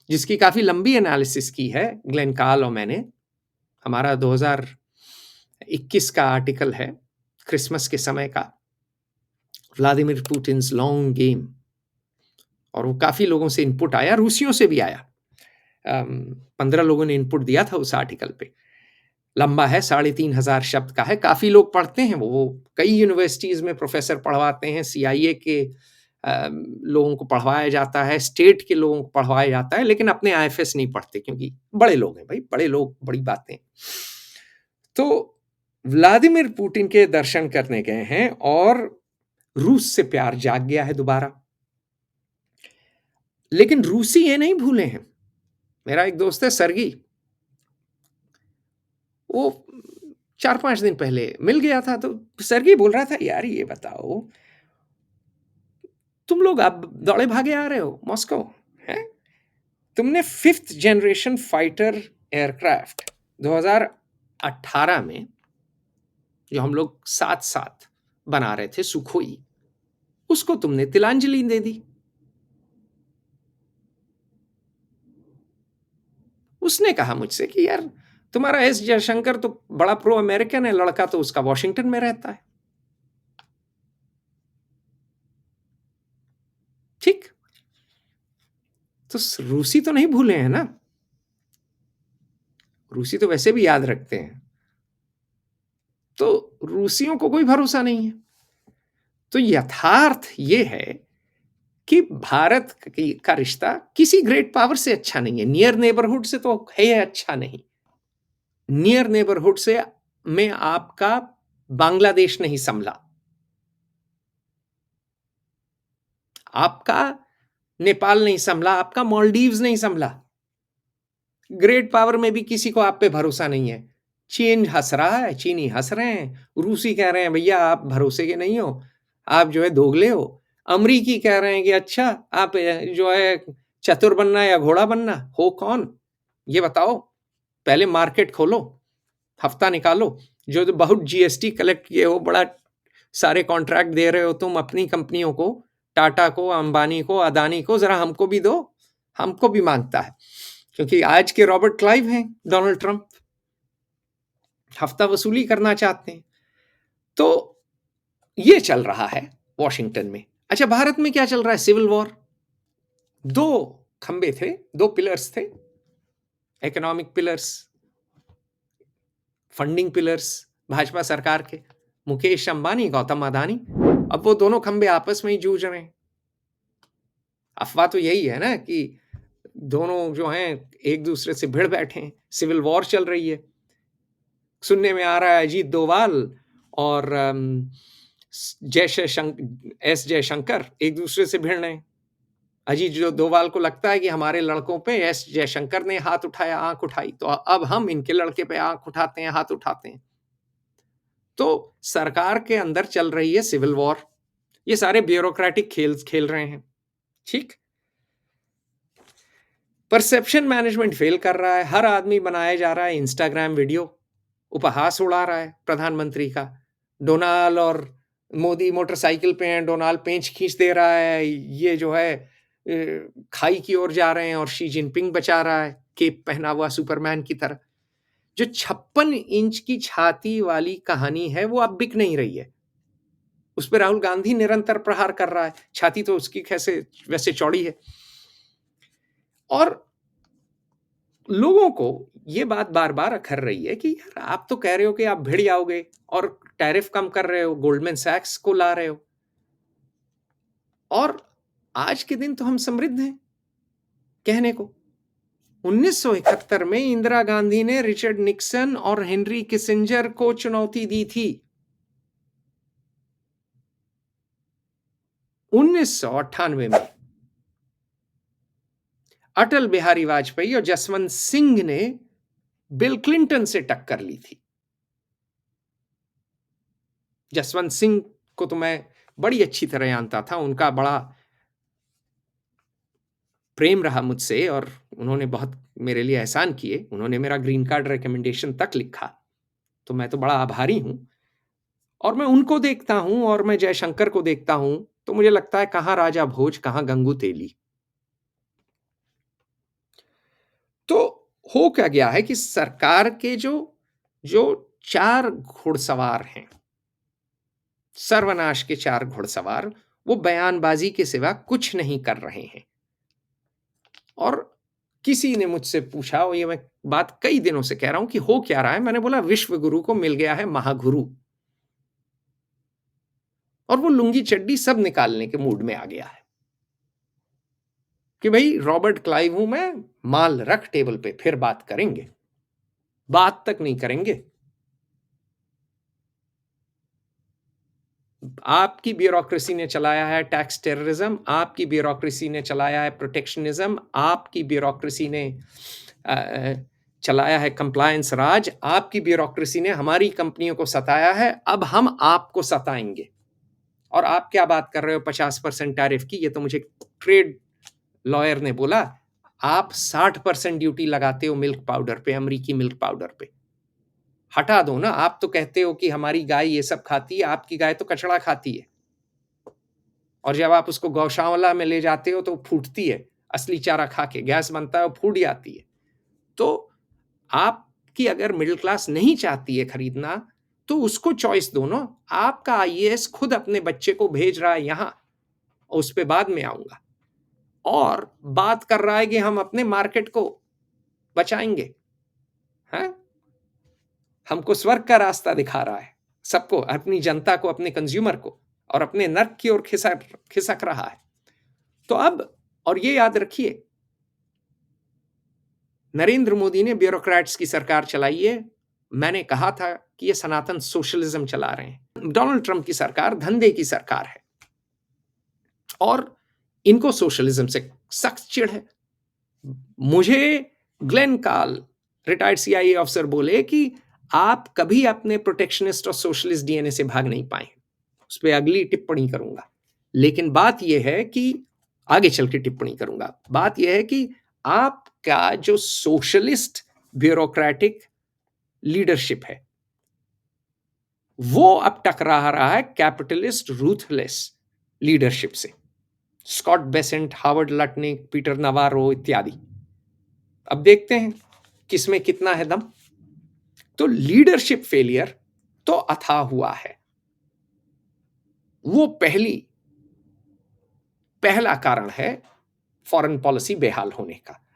जिसकी काफी लंबी एनालिसिस की है ग्लेन काल और मैंने। हमारा 2021 का आर्टिकल है, क्रिसमस के समय का, व्लादिमीर पुतिन लॉन्ग गेम। और वो काफी लोगों से इनपुट आया, रूसियों से भी आया। 15 लोगों ने इनपुट दिया था उस आर्टिकल पे। लंबा है, 3,500 शब्द का है, काफी लोग पढ़ते हैं। वो कई यूनिवर्सिटीज में प्रोफेसर पढ़वाते हैं, सीआईए के लोगों को पढ़वाया जाता है, स्टेट के लोगों को पढ़वाया जाता है, लेकिन अपने आईएफएस नहीं पढ़ते, क्योंकि बड़े लोग हैं भाई, बड़े लोग, बड़ी बातें। तो व्लादिमीर पुतिन के दर्शन करने गए हैं और रूस से प्यार जाग गया है दोबारा। लेकिन रूसी ये नहीं भूले हैं। मेरा एक दोस्त है सर्गी, वो 4-5 दिन पहले मिल गया था, तो सर्गी बोल रहा था, यार ये बताओ तुम लोग अब दौड़े भागे आ रहे हो मॉस्को, हैं? तुमने 5th जनरेशन फाइटर एयरक्राफ्ट 2018 में, जो हम लोग साथ साथ बना रहे थे, सुखोई, उसको तुमने तिलांजलि दे दी। उसने कहा मुझसे कि यार तुम्हारा एस जयशंकर तो बड़ा प्रो अमेरिकन है, लड़का तो उसका वॉशिंगटन में रहता है। ठीक, तो रूसी तो नहीं भूले हैं ना, रूसी तो वैसे भी याद रखते हैं। तो रूसियों को कोई भरोसा नहीं है। तो यथार्थ ये है कि भारत का रिश्ता किसी ग्रेट पावर से अच्छा नहीं है, नियर नेबरहुड से तो है अच्छा नहीं। नियर नेबरहुड से में आपका बांग्लादेश नहीं संभला, आपका नेपाल नहीं संभला, आपका मालदीव्स नहीं संभला। ग्रेट पावर में भी किसी को आप पे भरोसा नहीं है। चीन हँस रहा है, चीनी हँस रहे हैं, रूसी कह रहे हैं भैया आप भरोसे के नहीं हो, आप जो है दोगले हो। अमरीकी कह रहे हैं कि अच्छा आप जो है चतुर बनना या घोड़ा बनना, हो कौन? ये बताओ। पहले मार्केट खोलो, हफ्ता निकालो। जो बहुत जीएसटी कलेक्ट किए हो, बड़ा सारे कॉन्ट्रैक्ट दे रहे हो तुम अपनी कंपनियों को, टाटा को, अंबानी को, अदानी को, जरा हमको भी दो। हमको भी मांगता है, क्योंकि आज के रॉबर्ट क्लाइव हैं डोनाल्ड ट्रंप, हफ्ता वसूली करना चाहते हैं। तो ये चल रहा है वॉशिंगटन में। अच्छा, भारत में क्या चल रहा है? Civil war. दो खंबे थे, दो पिलर्स थे, economic pillars, funding pillars Bhajpa सरकार के, मुकेश अंबानी, गौतम अदानी। अब वो दोनों खंबे आपस में ही जूझ रहे हैं। अफवाह तो यही है ना कि दोनों जो हैं एक दूसरे से भिड़ बैठे हैं, सिविल वॉर चल रही है। सुनने में आ रहा है अजीत डोभाल और एस जयशंकर एक दूसरे से भिड़ रहे हैं। अजीत जो डोभाल को लगता है कि हमारे लड़कों पे एस जयशंकर ने हाथ उठाया, आंख उठाई, तो अब हम इनके लड़के पे आंख उठाते हैं, हाथ उठाते हैं। तो सरकार के अंदर चल रही है सिविल वॉर। ये सारे ब्यूरोक्रेटिक खेल खेल रहे हैं। ठीक, परसेप्शन मैनेजमेंट फेल कर रहा है। हर आदमी बनाया जा रहा है इंस्टाग्राम वीडियो, उपहास उड़ा रहा है प्रधानमंत्री का। डोनाल्ड और मोदी मोटरसाइकिल पे हैं, डोनाल्ड पेंच खींच दे रहा है, ये जो है खाई की ओर जा रहे हैं, और शी जिनपिंग बचा रहा है केप पहना हुआ सुपरमैन की तरह। जो 56 इंच की छाती वाली कहानी है वो अब बिक नहीं रही है। उस पर राहुल गांधी निरंतर प्रहार कर रहा है। छाती तो उसकी कैसे वैसे चौड़ी है। और लोगों को ये बात बार बार अखर रही है कि यार आप तो कह रहे हो कि आप भिड़ जाओगे और टैरिफ कम कर रहे हो, गोल्डमैन सैक्स को ला रहे हो, और आज के दिन तो हम समृद्ध हैं कहने को। 1971 में इंदिरा गांधी ने रिचर्ड निक्सन और हेनरी किसिंजर को चुनौती दी थी। 1998 में अटल बिहारी वाजपेयी और जसवंत सिंह ने बिल क्लिंटन से टक्कर ली थी। जसवंत सिंह को तो मैं बड़ी अच्छी तरह जानता था, उनका बड़ा प्रेम रहा मुझसे और उन्होंने बहुत मेरे लिए एहसान किए। उन्होंने मेरा ग्रीन कार्ड रिकमेंडेशन तक लिखा, तो मैं तो बड़ा आभारी हूं। और मैं उनको देखता हूं और मैं जयशंकर को देखता हूं, तो मुझे लगता है कहां राजा भोज, कहां गंगू तेली। तो हो क्या गया है कि सरकार के जो जो चार घुड़सवार हैं, सर्वनाश के चार घुड़सवार, वो बयानबाजी के सिवा कुछ नहीं कर रहे हैं। और किसी ने मुझसे पूछा, और ये मैं बात कई दिनों से कह रहा हूं कि हो क्या रहा है। मैंने बोला विश्व गुरु को मिल गया है महागुरु, और वो लुंगी चड्डी सब निकालने के मूड में आ गया है कि भाई रॉबर्ट क्लाइव हूं मैं, माल रख टेबल पे, फिर बात करेंगे। बात तक नहीं करेंगे। आपकी ब्यूरोक्रेसी ने चलाया है टैक्स टेररिज्म, आपकी ब्यूरोक्रेसी ने चलाया है प्रोटेक्शनिज्म, आपकी ब्यूरोक्रेसी ने चलाया है कंप्लायंस राज, आपकी ब्यूरोक्रेसी ने हमारी कंपनियों को सताया है। अब हम आपको सताएंगे। और आप क्या बात कर रहे हो 50% टैरिफ की? ये तो मुझे ट्रेड लॉयर ने बोला। आप 60% ड्यूटी लगाते हो मिल्क पाउडर पे, अमरीकी मिल्क पाउडर पे। हटा दो ना। आप तो कहते हो कि हमारी गाय ये सब खाती है, आपकी गाय तो कचड़ा खाती है, और जब आप उसको गौशाला में ले जाते हो तो फूटती है, असली चारा खा के गैस बनता है, वो फूट जाती है। तो आपकी अगर मिडिल क्लास नहीं चाहती है खरीदना, तो उसको चॉइस दो ना। आपका आईएएस खुद अपने बच्चे को भेज रहा है यहां, उस पर बाद में आऊंगा, और बात कर रहा है कि हम अपने मार्केट को बचाएंगे। हैं? हमको स्वर्ग का रास्ता दिखा रहा है सबको, अपनी जनता को, अपने कंज्यूमर को, और अपने नर्क की ओर खिसक रहा है। तो अब, और ये याद रखिए, नरेंद्र मोदी ने ब्यूरोक्रेट्स की सरकार चलाई है। मैंने कहा था कि ये सनातन सोशलिज्म चला रहे हैं। डोनाल्ड ट्रंप की सरकार धंधे की सरकार है, और इनको सोशलिज्म से सख्त चिढ़ है। मुझे ग्लेन काल, रिटायर्ड सीआईए ऑफिसर, बोले कि आप कभी अपने प्रोटेक्शनिस्ट और सोशलिस्ट डीएनए से भाग नहीं पाए। उस पर अगली टिप्पणी करूंगा। लेकिन बात यह है कि आगे चल के टिप्पणी करूंगा। बात यह है कि आपका जो सोशलिस्ट ब्यूरोक्रेटिक लीडरशिप है वो अब टकरा रहा है कैपिटलिस्ट रूथलेस लीडरशिप से। Scott Bessent, Howard Lutnick, Peter Navarro इत्यादि। अब देखते हैं किसमें कितना है दम। तो लीडरशिप फेलियर तो अथाह हुआ है। वो पहला कारण है फॉरेन पॉलिसी बेहाल होने का।